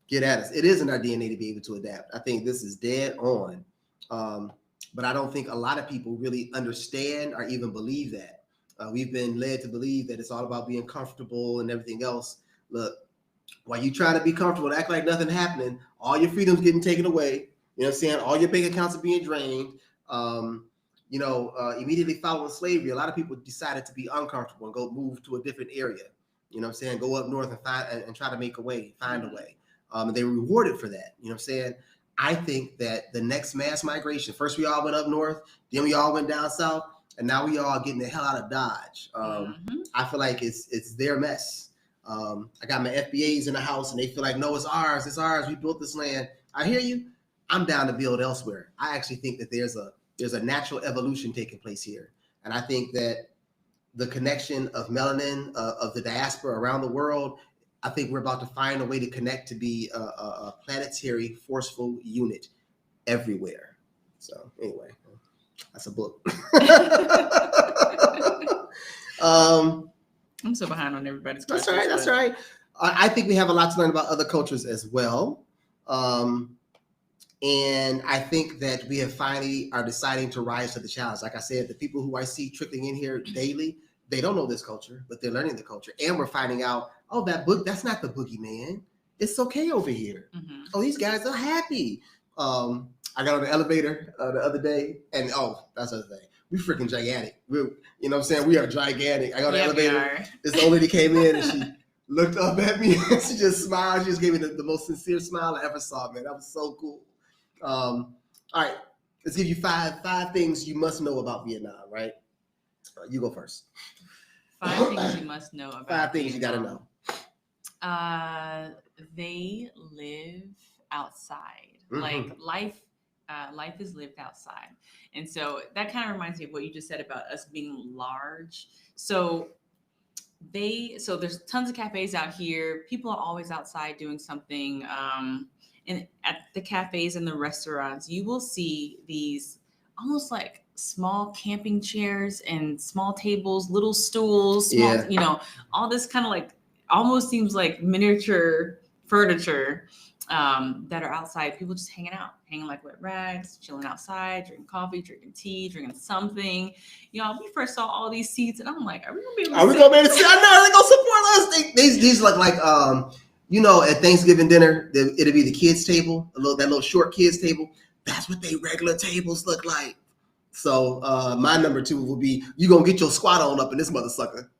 Get at us. It is in our DNA to be able to adapt. I think this is dead on. But I don't think a lot of people really understand or even believe that. We've been led to believe that it's all about being comfortable and everything else. Look, while you try to be comfortable and act like nothing happening, all your freedom's getting taken away. You know what I'm saying? All your bank accounts are being drained. Immediately following slavery, a lot of people decided to be uncomfortable and go move to a different area. You know what I'm saying? Go up north and try to make a way, find a way. And they were rewarded for that. You know what I'm saying? I think that the next mass migration, first we all went up north, then we all went down south, and now we all getting the hell out of Dodge. I feel like it's their mess. I got my FBAs in the house and they feel like, no, it's ours. We built this land. I hear you. I'm down to build elsewhere. I actually think that there's a natural evolution taking place here. And I think that the connection of melanin, of the diaspora around the world, I think we're about to find a way to connect to be a planetary forceful unit everywhere. So anyway, that's a book. I'm so behind on everybody's questions. That's right. That's right. I think we have a lot to learn about other cultures as well. And I think that we have finally are deciding to rise to the challenge. Like I said, the people who I see trickling in here daily, they don't know this culture, but they're learning the culture. And we're finding out, oh, that book, that's not the boogeyman. It's okay over here. Mm-hmm. Oh, these guys are happy. I got on the elevator the other day, and that's the other thing. We freaking gigantic. You know what I'm saying? We are gigantic. I got on the elevator. This old lady came in and she looked up at me and she just smiled. She just gave me the most sincere smile I ever saw, man. That was so cool. All right, let's give you five things you must know about Vietnam, right? You go first. 5 things you must know about 5 things Vietnam. You gotta know. They live outside. Mm-hmm. Like life is lived outside. And so that kind of reminds me of what you just said about us being large. So there's tons of cafes out here. People are always outside doing something. And at the cafes and the restaurants, you will see these almost like small camping chairs and small tables, little stools, all this kind of like almost seems like miniature furniture that are outside. People just hanging like wet rags, chilling outside, drinking coffee, drinking tea, drinking something. We first saw all these seats, and I'm like, are we gonna be able to sit? I know they're gonna support us. These look like at Thanksgiving dinner, it'll be the kids' table, that little short kids' table. That's what they regular tables look like. So my number 2 will be, you gonna get your squat on up in this mother sucker.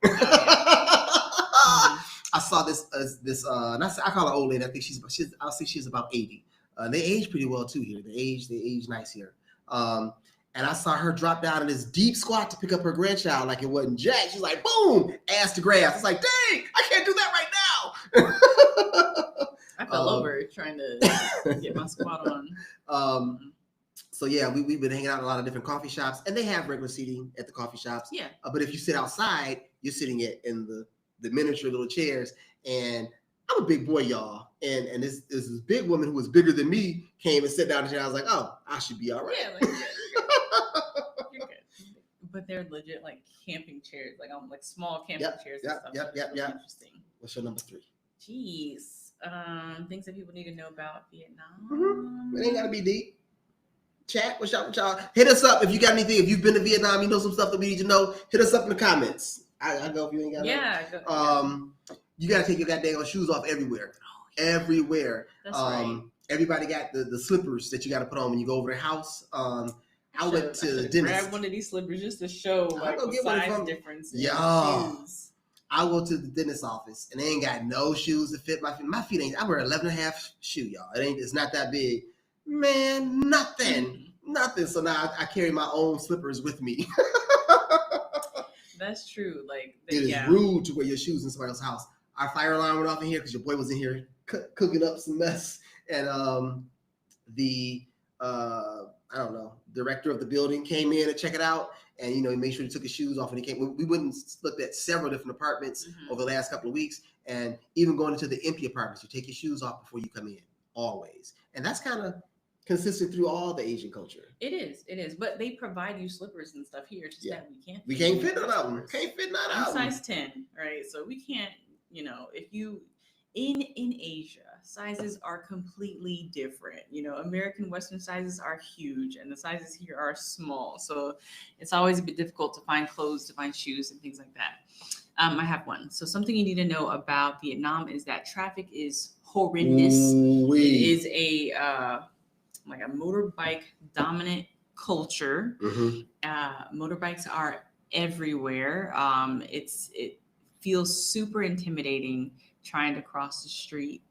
I saw this, and I call her old lady. I think she's about 80. They age pretty well too here. They age nice here. And I saw her drop down in this deep squat to pick up her grandchild like it wasn't jack. She's like, boom, ass to grass. It's like, dang, I can't do that right now. I fell over trying to get my squat on. So yeah, we've been hanging out in a lot of different coffee shops, and they have regular seating at the coffee shops. Yeah. But if you sit outside, you're sitting in the miniature little chairs. And I'm a big boy, y'all. And this big woman who was bigger than me came and sat down in the chair. I was like, oh, I should be all right. Yeah, you're good. But they're legit like camping chairs, like small camping chairs and stuff. Yep. Interesting. What's your number 3? Jeez. Things that people need to know about Vietnam. Mm-hmm. It ain't gotta be deep. Chat, what's up with y'all? Hit us up if you got anything. If you've been to Vietnam, you know some stuff that we need to know. Hit us up in the comments. I go if you ain't got. Yeah. You gotta take your goddamn shoes off everywhere. Everywhere. That's right. Everybody got the slippers that you got to put on when you go over their house. I went to the dentist. Grab one of these slippers just to show the size difference. Yeah. I go to the dentist office and they ain't got no shoes to fit my feet. My feet ain't. I wear 11.5 shoe, y'all. It's not that big. Man, nothing. So now I carry my own slippers with me. That's true. It is rude to wear your shoes in somebody else's house. Our fire alarm went off in here because your boy was in here cooking up some mess. And the director of the building came in to check it out. And, he made sure he took his shoes off when he came. We went and looked at several different apartments over the last couple of weeks. And even going into the empty apartments, you take your shoes off before you come in, always. And that's kind of consistent through all the Asian culture. It is. But they provide you slippers and stuff here. Just that we can't. We can't fit in none of them. Can't fit none of them. I'm size 10, right? So we can't. If you in Asia, sizes are completely different. American Western sizes are huge, and the sizes here are small. So it's always a bit difficult to find clothes, to find shoes, and things like that. I have one. So something you need to know about Vietnam is that traffic is horrendous. It is a motorbike dominant culture. Motorbikes are everywhere. It feels super intimidating trying to cross the street,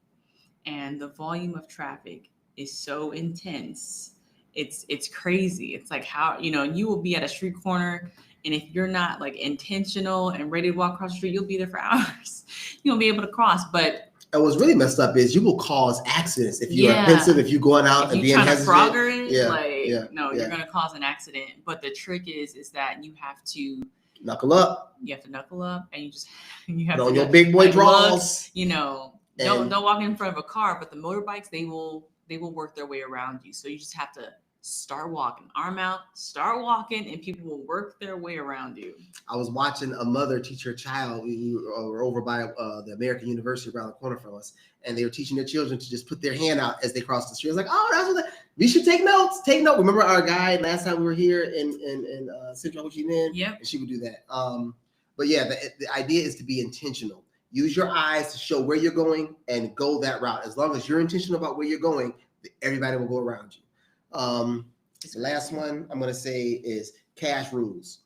and the volume of traffic is so intense. It's crazy. It's like how you will be at a street corner, and if you're not like intentional and ready to walk across the street, you'll be there for hours. You won't be able to cross. But what's really messed up is you will cause accidents if you're offensive, if you're going out and being hesitant. You're going to cause an accident. But the trick is that you have to knuckle up. You have to knuckle up, and you have put to on your big boy draws. Don't walk in front of a car. But the motorbikes, they will work their way around you. So you just have to start walking, arm out, start walking, and people will work their way around you. I was watching a mother teach her child. We were over by the American University around the corner from us, and they were teaching their children to just put their hand out as they cross the street. I was like, oh, that's what we should take notes. Take note. Remember our guide last time we were here in Central Ho Chi Minh? Yeah. And she would do that. But yeah, the idea is to be intentional. Use your eyes to show where you're going and go that route. As long as you're intentional about where you're going, everybody will go around you. The last one I'm going to say is cash rules.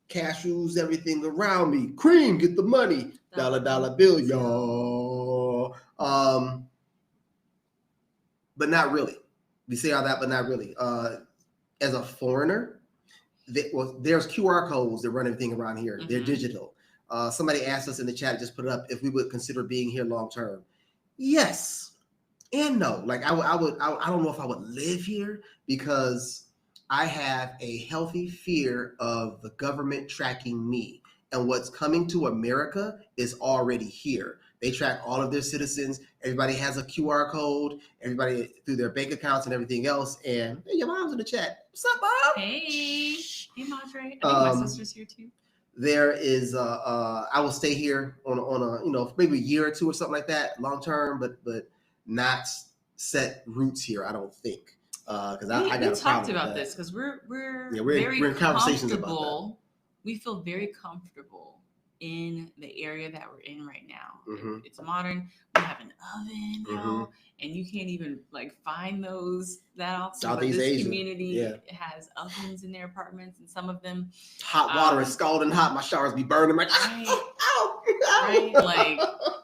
Cash rules everything around me. Cream, get the money. Dollar bill, y'all. But not really. We say all that, but not really. As a foreigner, there's QR codes that run everything around here. They're digital. Somebody asked us in the chat, just put it up, if we would consider being here long term. Yes and no. Like I don't know if I would live here because I have a healthy fear of the government tracking me. And what's coming to America is already here. They track all of their citizens. Everybody has a QR code. Everybody through their bank accounts and everything else. And hey, your mom's in the chat. What's up, Mom? Hey, Madre. I think my sister's here too. There is I will stay here on a maybe a year or two or something like that, long term, but not set roots here. I don't think because I got talked about this because we're in conversations about that. We feel very comfortable in the area that we're in right now. It's modern. We have an oven, and you can't even find those that often. Southeast Asia community has ovens in their apartments, and some of them hot water is scalding hot. My showers be burning. Like right, like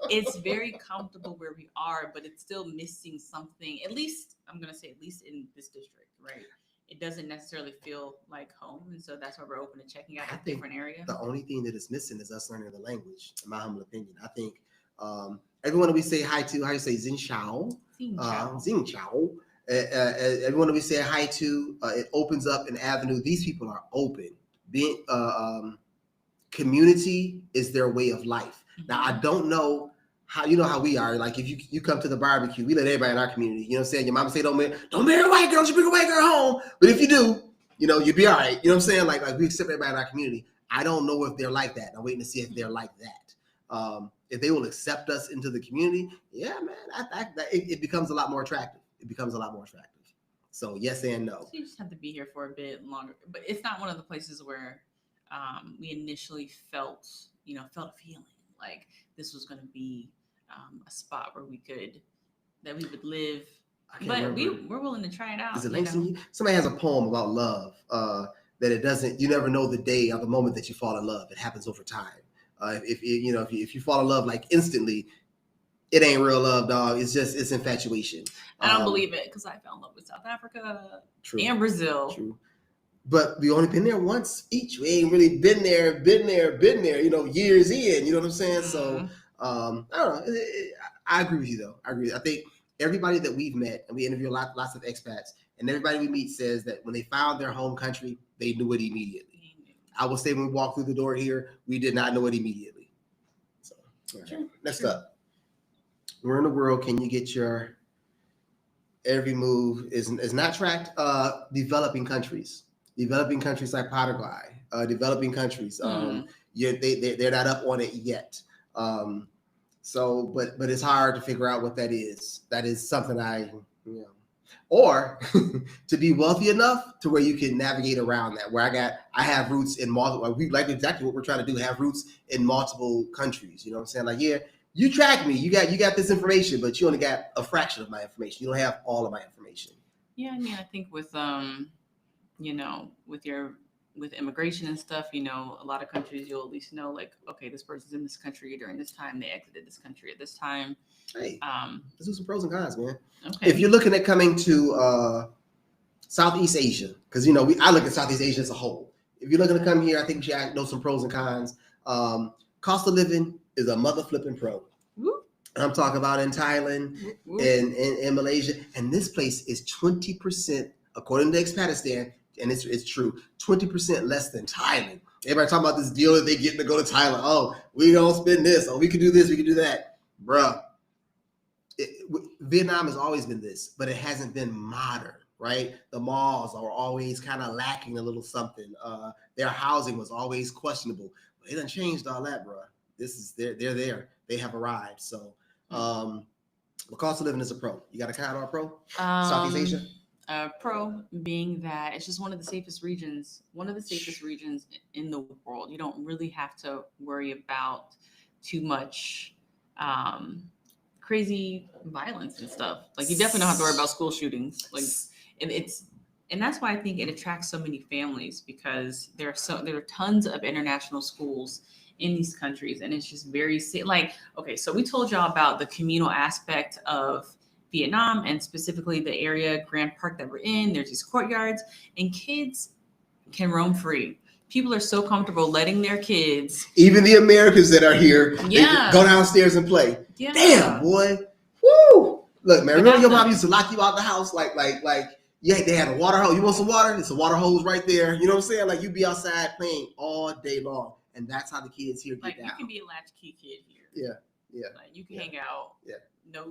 it's very comfortable where we are, but it's still missing something. At least I'm gonna say, at least in this district, right? It doesn't necessarily feel like home, and so that's why we're open to checking out a different area. The only thing that is missing is us learning the language, in my humble opinion. I think everyone that we say hi to, how you say Xin Chao, Xing Chao. Everyone that we say hi to, it opens up an avenue. These people are open. Being community is their way of life. Now I don't know how we are. Like if you come to the barbecue, we let everybody in our community. You know what I'm saying? Your mama say don't marry a white girl, you bring a white girl home. But if you do, you'll be all right. You know what I'm saying? Like we accept everybody in our community. I don't know if they're like that. I'm waiting to see if they're like that. If they will accept us into the community, yeah, man, it becomes a lot more attractive. So yes and no. So you just have to be here for a bit longer. But it's not one of the places where we initially felt a feeling like this was going to be a spot where we would live. But we're willing to try it out. Is it somebody has a poem about love that you never know the day or the moment that you fall in love. It happens over time. If you fall in love like instantly, it ain't real love, dog. It's infatuation. I don't believe it because I fell in love with South Africa and Brazil. True. But we only been there once each. We ain't really been there, years in. You know what I'm saying? So I don't know. I agree with you though. I think everybody that we've met, and we interview lots of expats, and everybody we meet says that when they found their home country, they knew it immediately. I will say when we walked through the door here, we did not know it immediately. So all right. Next up. Where in the world can you get your every move is not tracked. Developing countries like Paraguay, developing countries. They're not up on it yet. So, but it's hard to figure out what that is. That is something or to be wealthy enough to where you can navigate around that. Where I have roots in multiple. We like exactly what we're trying to do. Have roots in multiple countries. You know what I'm saying? Like, yeah, you track me. You got this information, but you only got a fraction of my information. You don't have all of my information. Yeah, I mean, I think with with immigration and stuff, a lot of countries you'll at least know, like, okay, this person's in this country during this time, they exited this country at this time. Hey, let's do some pros and cons, man. Okay. If you're looking at coming to Southeast Asia, because I look at Southeast Asia as a whole. If you're looking to come here, I think you should know some pros and cons. Cost of living is a mother flipping pro. Woo. I'm talking about in Thailand and in Malaysia, and this place is 20%, according to Expatistan, and it's true, 20% less than Thailand. Everybody talking about this deal that they get to go to Thailand. Oh, we don't spend this. Oh, we can do this. We can do that, bruh. Vietnam has always been this, but it hasn't been modern, right? The malls are always kind of lacking a little something. Their housing was always questionable. But it done changed all that, bruh. They're there. They have arrived. So, the cost of living is a pro. You got a con or a pro? Southeast Asia? Pro being that it's just one of the safest regions in the world. You don't really have to worry about too much crazy violence and stuff. Like, you definitely don't have to worry about school shootings. Like, and that's why I think it attracts so many families, because there are tons of international schools in these countries, and it's just very safe. Like, okay, so we told y'all about the communal aspect of Vietnam, and specifically the area, Grand Park, that we're in. There's these courtyards, and kids can roam free. People are so comfortable letting their kids, even the Americans that are here, go downstairs and play. Yeah. Damn, boy. Woo! Look, man, remember your mom used to lock you out the house? Like, they had a water hose. You want some water? It's a water hose right there. You know what I'm saying? Like, you'd be outside playing all day long. And that's how the kids here get down. You can be a latchkey kid here. Yeah. Like, you can hang out. Yeah.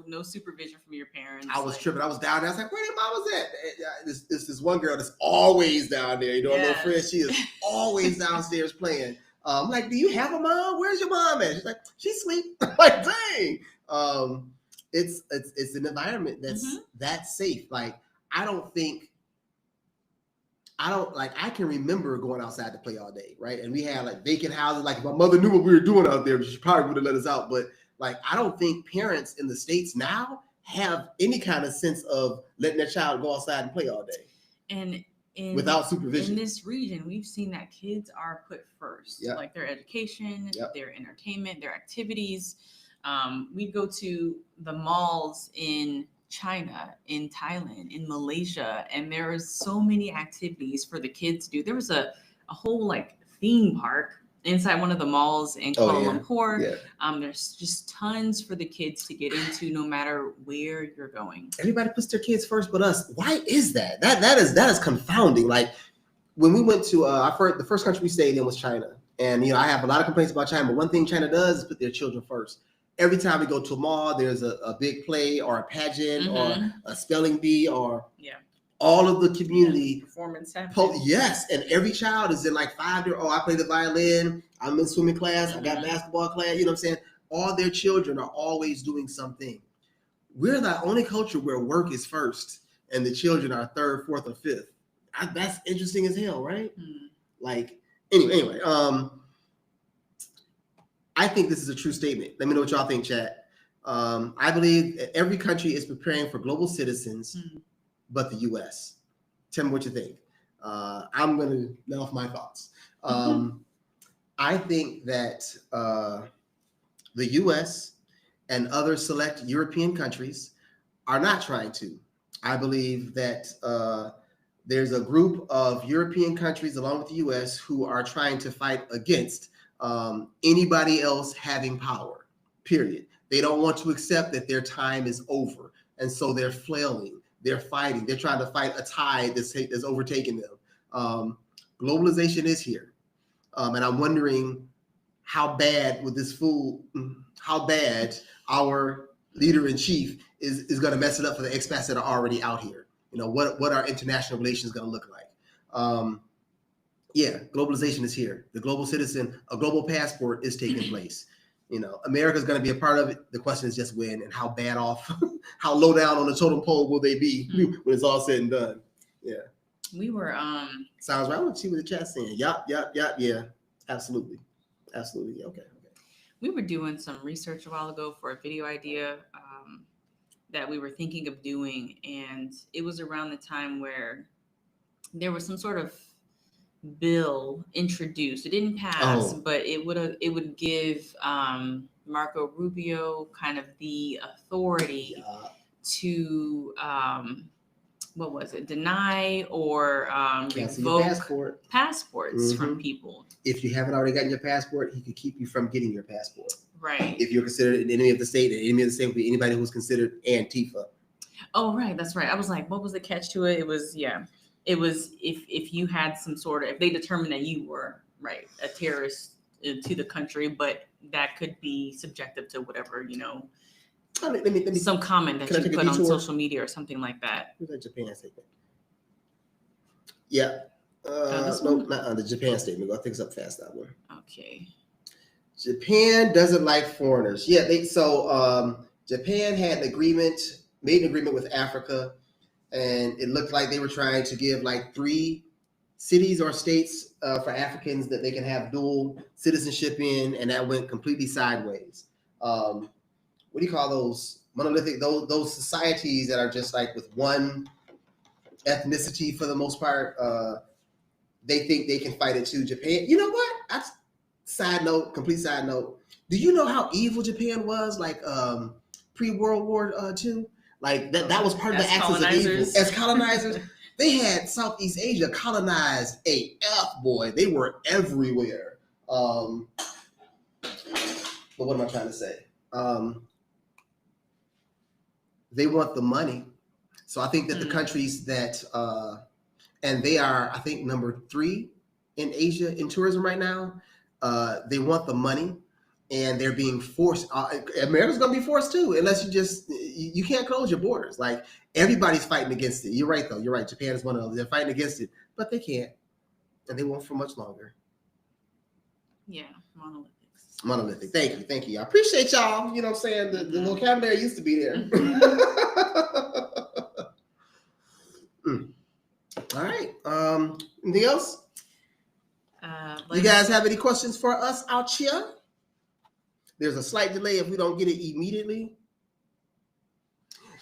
No supervision from your parents. I was tripping. I was down there. I was like, where your mom was at? This one girl that's always down there. A little friend. She is always downstairs playing. I'm like, do you have a mom? Where's your mom at? She's like, she's asleep. I'm like, dang. It's an environment that's safe. Like, I can remember going outside to play all day, right? And we had like vacant houses. Like, if my mother knew what we were doing out there, she probably would have let us out. But like, I don't think parents in the States now have any kind of sense of letting their child go outside and play all day. And without supervision. In this region, we've seen that kids are put first. Yep. Like, their education, Yep. their entertainment, their activities. We go to the malls in China, in Thailand, in Malaysia, and there is so many activities for the kids to do. There was a whole like theme park inside one of the malls in Kuala Lumpur. Yeah. There's just tons for the kids to get into, no matter where you're going. Everybody puts their kids first but us. Why is that? That is confounding. Like, when we went to the first country we stayed in was China. And I have a lot of complaints about China, but one thing China does is put their children first. Every time we go to a mall, there's a big play or a pageant or a spelling bee or all of the community performance. Yes, and every child is in like 5 years. Oh, I play the violin. I'm in swimming class. I got basketball class. You know what I'm saying? All their children are always doing something. We're the only culture where work is first and the children are third, fourth, or fifth. That's interesting as hell, right? Like, anyway. I think this is a true statement. Let me know what y'all think, chat. I believe every country is preparing for global citizens, but the U.S. Tell me what you think. I'm going to let off my thoughts. I think that the U.S. and other select European countries are not trying to. I believe that there's a group of European countries along with the U.S. who are trying to fight against anybody else having power, period. They don't want to accept that their time is over. And so they're flailing, they're fighting, they're trying to fight a tide that's overtaking them. Globalization is here. And I'm wondering how bad our leader in chief is going to mess it up for the expats that are already out here. You know, what our international relations going to look like. Yeah, globalization is here. The global citizen, a global passport is taking place. You know, America's going to be a part of it. The question is just when and how bad off, how low down on the totem pole will they be when it's all said and done. Yeah. We were sounds right. I want to see what the chat's saying. Yup. Yeah. Absolutely. Okay. We were doing some research a while ago for a video idea that we were thinking of doing, and it was around the time where there was some sort of bill introduced. It didn't pass, but it would give Marco Rubio kind of the authority to what was it? Deny or revoke passports from people. If you haven't already gotten your passport, he could keep you from getting your passport. Right. If you're considered an enemy of the state, an enemy of the state would be anybody who's considered Antifa. Oh, right. That's right. I was like, what was the catch to it? It was if you had some sort of, if they determined that you were a terrorist to the country, but that could be subjective to whatever, you know, let me some comment that you put on social media or something like that. Who's that Japan statement? Yeah. No, not the Japan statement. Go things up fast, that one. Okay. Japan doesn't like foreigners. Yeah, Japan had made an agreement with Africa, and it looked like they were trying to give like 3 cities or states for Africans that they can have dual citizenship in, and that went completely sideways. What do you call those monolithic, those societies that are just like with one ethnicity for the most part? They think they can fight it too. Japan, you know what? Complete side note. Do you know how evil Japan was like pre-World War II? Like that was part of the axis of evil. As colonizers, they had Southeast Asia colonized AF, boy. They were everywhere. But what am I trying to say? They want the money. So I think that the countries that, and they are, I think, number 3 in Asia in tourism right now. They want the money, and they're being forced. America's going to be forced too, unless you can't close your borders. Like everybody's fighting against it. You're right, though. You're right. Japan is one of those. They're fighting against it, but they can't, and they won't for much longer. Yeah, monolithic. Thank you. I appreciate y'all. You know what I'm saying? The vocabulary used to be there. All right. Anything else? You guys have any questions for us out here? There's a slight delay if we don't get it immediately.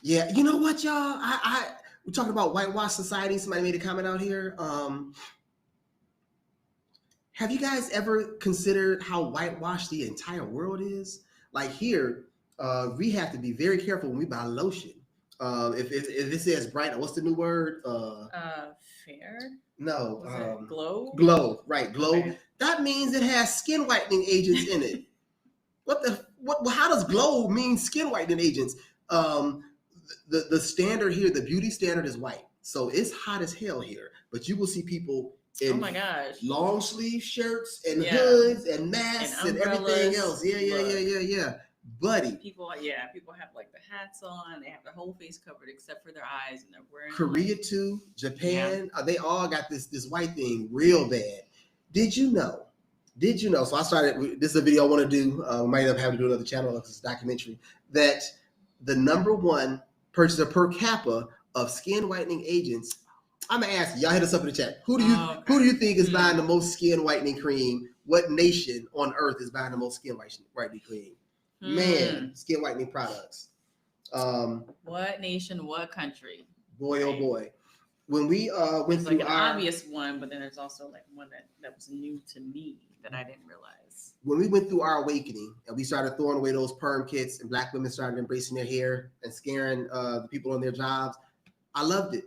Yeah, you know what, y'all? We're talking about whitewash society. Somebody made a comment out here. Have you guys ever considered how whitewashed the entire world is? Like here, we have to be very careful when we buy lotion. If it says bright, what's the new word? Fair? No. Glow? Glow, right, glow. Okay. That means it has skin whitening agents in it. How does glow mean skin whitening agents? The standard here, the beauty standard is white. So it's hot as hell here. But you will see people in long sleeve shirts and hoods and masks and everything else. Yeah. Buddy. People have like the hats on, they have their whole face covered except for their eyes, and they're wearing Korea too, Japan, they all got this white thing real bad. Did you know? So I started, this is a video I want to do. Might end up having to do another channel because it's a documentary, that the number 1 purchaser per capita of skin whitening agents, I'm gonna ask you, y'all hit us up in the chat. Who do you think is buying the most skin whitening cream? What nation on earth is buying the most skin whitening cream? Man, skin whitening products. What nation, what country? Boy, oh boy. When we went through an obvious one, but then there's also like one that was new to me that I didn't realize. When we went through our awakening and we started throwing away those perm kits and Black women started embracing their hair and scaring the people on their jobs, I loved it.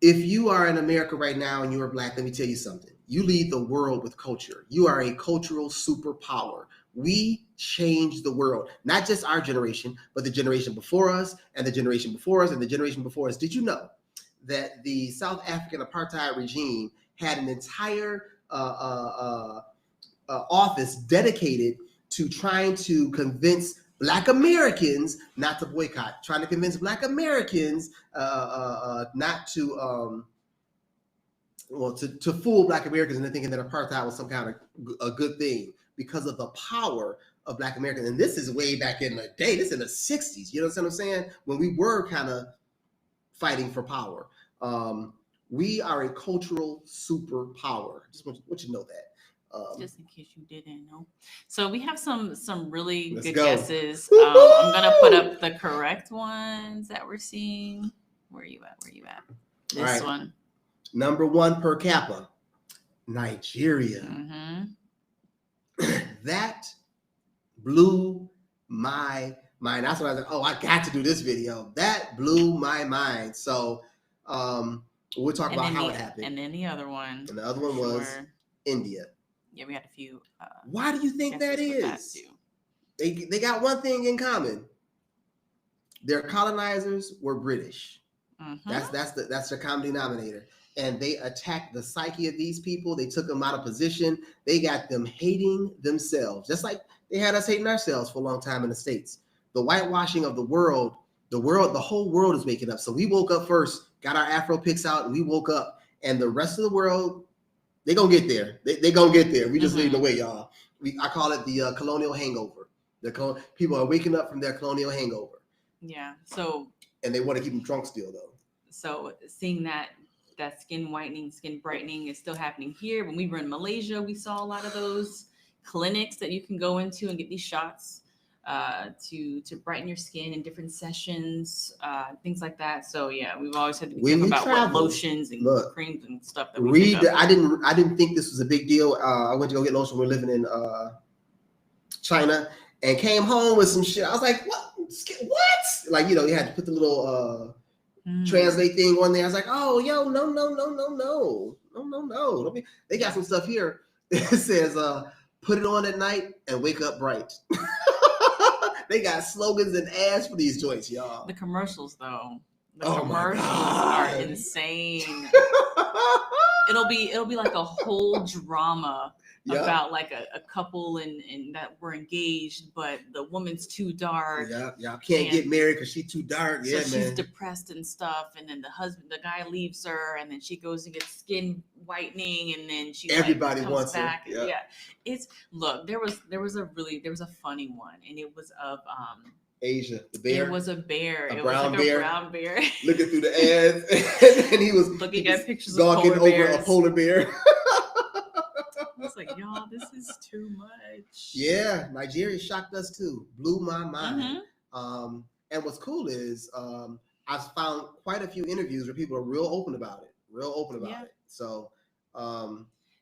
If you are in America right now and you are Black, let me tell you something. You lead the world with culture. You are a cultural superpower. We changed the world, not just our generation, but the generation before us and the generation before us and the generation before us. Did you know that the South African apartheid regime had an entire office dedicated to trying to convince Black Americans not to boycott, trying to convince Black Americans not to to fool Black Americans into thinking that apartheid was some kind of a good thing because of the power of Black Americans. And this is way back in the day. This is in the 60s. You know what I'm saying? When we were kind of fighting for power. We are a cultural superpower. Just want you to know that. Just in case you didn't know. So we have some really Let's good go. guesses. I'm gonna put up the correct ones that we're seeing. Where are you at? This right. one. Number 1 per capita, Nigeria. Mm-hmm. That blew my mind. That's what I was like, oh, I got to do this video. That blew my mind. So we'll talk about how it happened. And then the other one. And the other one was India. Yeah, we had a few. Why do you think that is? They got one thing in common. Their colonizers were British. Mm-hmm. That's the common denominator. And they attacked the psyche of these people. They took them out of position. They got them hating themselves, just like they had us hating ourselves for a long time in the States. The whitewashing of the whole world is waking up. So we woke up first, got our Afro picks out, and we woke up. And the rest of the world, they gonna get there. They gonna get there. We just leading the way, y'all. I call it the colonial hangover. People are waking up from their colonial hangover. Yeah. And they want to keep them drunk still, though. So seeing that skin whitening, skin brightening is still happening here. When we were in Malaysia, we saw a lot of those clinics that you can go into and get these shots to brighten your skin in different sessions, things like that. So yeah, we've always had to be careful about what lotions and creams and stuff that we pick up. I didn't think this was a big deal. I went to go get lotion when we were living in China and came home with some shit. I was like, what? Like, you had to put the little translate thing on there. I was like, oh, yo, no. They got some stuff here. It says, put it on at night and wake up bright. They got slogans and ads for these joints, y'all. The commercials, though. Commercials are insane. It'll be like a whole drama about like a couple and that were engaged, but the woman's too dark. Yeah, can't get married because she's too dark. So she's depressed and stuff, and then the guy leaves her, and then she goes and gets skin whitening, and then everybody comes wants back. Her. Yeah. There was a funny one, and it was of Asia, the bear. It was a bear. A it brown was like bear. A brown bear. Looking through the ads, and he was looking at pictures of polar bears. Over a polar bear. I was like, y'all, this is too much. Yeah, Nigeria shocked us too. Blew my mind. Mm-hmm. And what's cool is I've found quite a few interviews where people are real open about it. It. So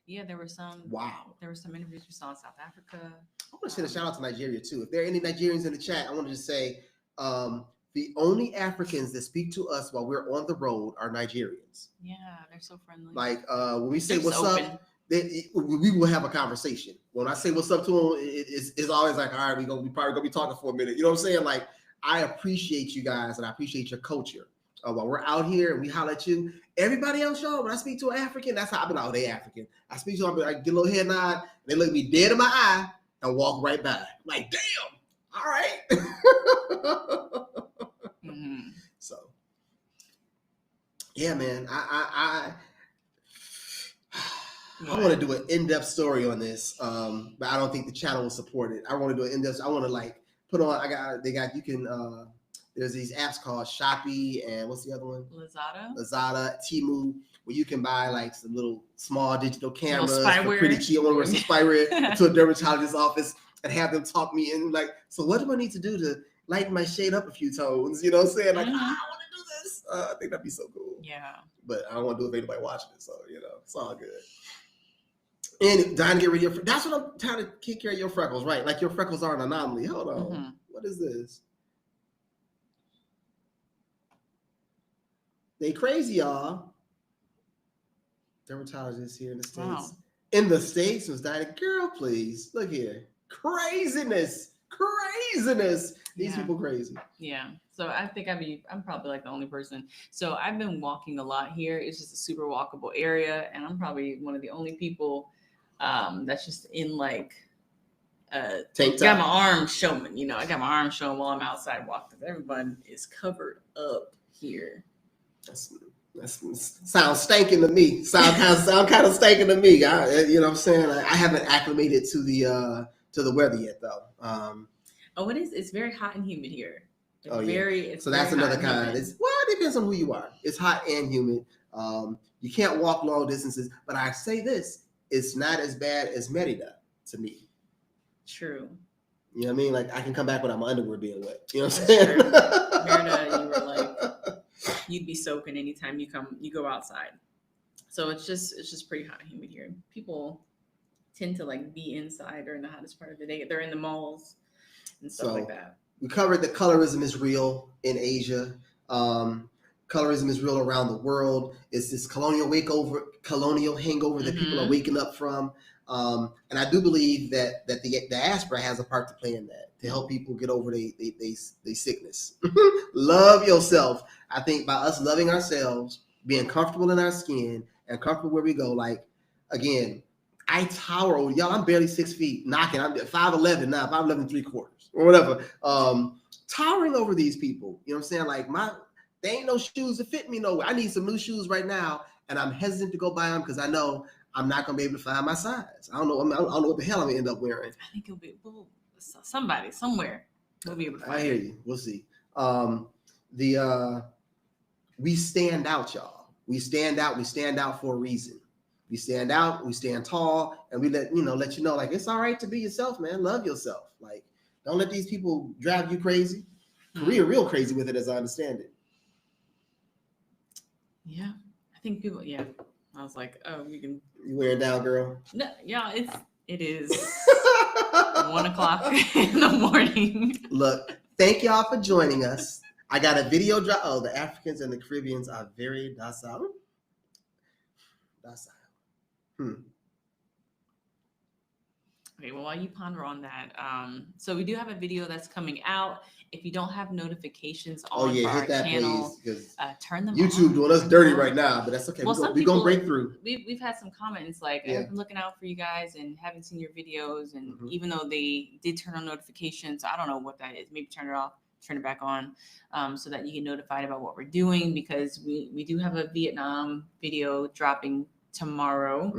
there were some. Wow. There were some interviews we saw in South Africa. I want to send a shout out to Nigeria too. If there are any Nigerians in the chat, I want to just say the only Africans that speak to us while we're on the road are Nigerians. Yeah, they're so friendly. Like when we say what's up, we will have a conversation. When I say what's up to them, it's always like, all right, we probably gonna be talking for a minute. You know what I'm saying? Like, I appreciate you guys and I appreciate your culture. While we're out here and we holler at you, everybody else, y'all, when I speak to an African, that's how I've been out. They African. I speak to them, I get a little head nod, and they look me dead in my eye and walk right by. I'm like, damn, all right. Mm-hmm. So, yeah, man, I want to do an in-depth story on this, but I don't think the channel will support it. I want to do an in-depth. I want to like put on. You can. There's these apps called Shopee and what's the other one? Lazada, Temu, where you can buy like some little small digital cameras for pretty cheap. I want to wear some spyware to a dermatologist's office and have them talk me in. Like, so what do I need to do to lighten my shade up a few tones? You know what I'm saying? Like, I want to do this. I think that'd be so cool. Yeah. But I don't want to do it if anybody watching it. So, it's all good. And dying to get rid of that's what I'm trying to take care of your freckles, right? Like your freckles are an anomaly. Hold on. Mm-hmm. What is this? They crazy, y'all. Dermatologists here in the States. Wow. In the States was dying. Girl, please. Look here. Craziness. These people crazy. Yeah. So I think I'm probably like the only person. So I've been walking a lot here. It's just a super walkable area. And I'm probably one of the only people that's just in like Tank got my top. arms showing. You know, I got my arms showing while I'm outside walking. Everyone is covered up here. That sounds stinking to me. Sound kind of stinking to me. You know what I'm saying? I haven't acclimated to the weather yet though. Oh, it is. It's very hot and humid here. It's Oh, yeah. very. It's So that's very another hot and kind. humid. It depends on who you are. It's hot and humid. You can't walk long distances, but I say this: it's not as bad as Merida to me. True. You know what I mean? Like I can come back without my underwear being wet. You know what I'm That's saying? true. Merida, you were like, you'd be soaking anytime you go outside. So it's just pretty hot and humid here. People tend to like be inside during the hottest part of the day. They're in the malls and stuff like that. We covered that colorism is real in Asia. Colorism is real around the world. It's this colonial hangover that people are waking up from. And I do believe that the diaspora has a part to play in that, to help people get over their sickness. Love yourself. I think by us loving ourselves, being comfortable in our skin and comfortable where we go, like, again, I tower over y'all. I'm barely 6 feet, knocking. I'm 5'11" now, 5'11" 3/4 or whatever. Towering over these people. You know what I'm saying? Like they ain't no shoes to fit me nowhere. I need some new shoes right now, and I'm hesitant to go buy them because I know I'm not gonna be able to find my size. I don't know. I don't know what the hell I'm gonna end up wearing. I think it'll be somebody somewhere will be able to find I hear you. We'll see. We stand out, y'all. We stand out. We stand out for a reason. We stand out. We stand tall, and we let you know, like it's all right to be yourself, man. Love yourself. Like don't let these people drive you crazy. Korea real crazy with it, as I understand it. Yeah, I think people. Yeah, I was like, oh, you wearing down, girl. No, yeah, it is 1 o'clock in the morning. Look, thank y'all for joining us. I got a video drop. Oh, the Africans and the Caribbeans are very docile. Okay, well, while you ponder on that, so we do have a video that's coming out. If you don't have notifications on our channel, please, turn them on. YouTube doing us dirty right now, but that's okay. Well, we're gonna break through. We've had some comments like, I've been looking out for you guys and haven't seen your videos. And even though they did turn on notifications, I don't know what that is. Maybe turn it off, turn it back on, so that you get notified about what we're doing, because we do have a Vietnam video dropping tomorrow.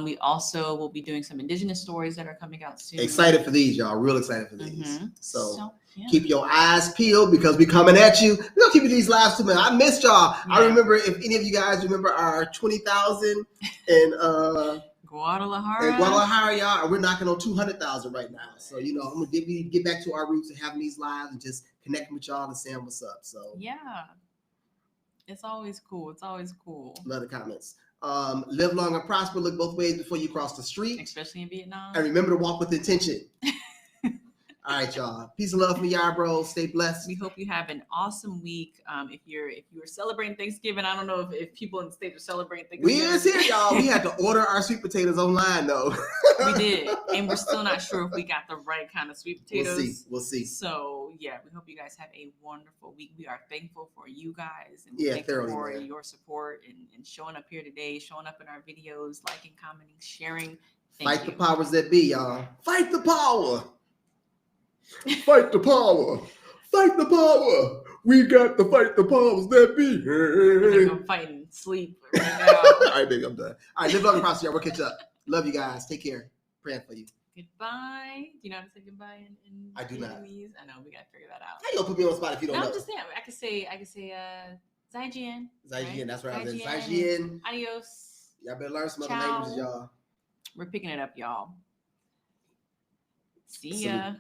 We also will be doing some indigenous stories that are coming out soon. Excited for these, y'all. Real excited for these. So keep your eyes peeled because we coming at you. We're gonna keep these lives too, man. I missed y'all. Yeah. I remember, if any of you guys remember our 20,000 in Guadalajara, y'all, and we're knocking on 200,000 right now. So I'm gonna get back to our roots and having these lives and just connecting with y'all and saying what's up. So yeah, it's always cool. It's always cool. Love the comments. Live long and prosper. Look both ways before you cross the street, especially in Vietnam. And remember to walk with intention. All right, y'all. Peace and love from y'all, bro. Stay blessed. We hope you have an awesome week. If you're celebrating Thanksgiving, I don't know if people in the States are celebrating Thanksgiving. We is here, y'all. We had to order our sweet potatoes online, though. We did, and we're still not sure if we got the right kind of sweet potatoes. We'll see. So yeah, we hope you guys have a wonderful week. We are thankful for you guys, and thankful for your support and showing up here today, showing up in our videos, liking, commenting, sharing. Fight the powers that be, y'all. Fight the power. Fight the power. Fight the power. We got to fight the powers that be. We're gonna go fight and sleep right now. All right, baby, I'm done. All right, live long and prosper, y'all. We'll catch up. Love you guys. Take care. Praying for you. Goodbye. Do you know how to say goodbye in I do not. Vietnamese? I know, we gotta figure that out. How you gonna put me on the spot if you don't know? I'm just saying, I could say Zai Jian. Zai Jian, that's right. Zai Jian. Adios. Y'all better learn some other languages, y'all. We're picking it up, y'all. See ya.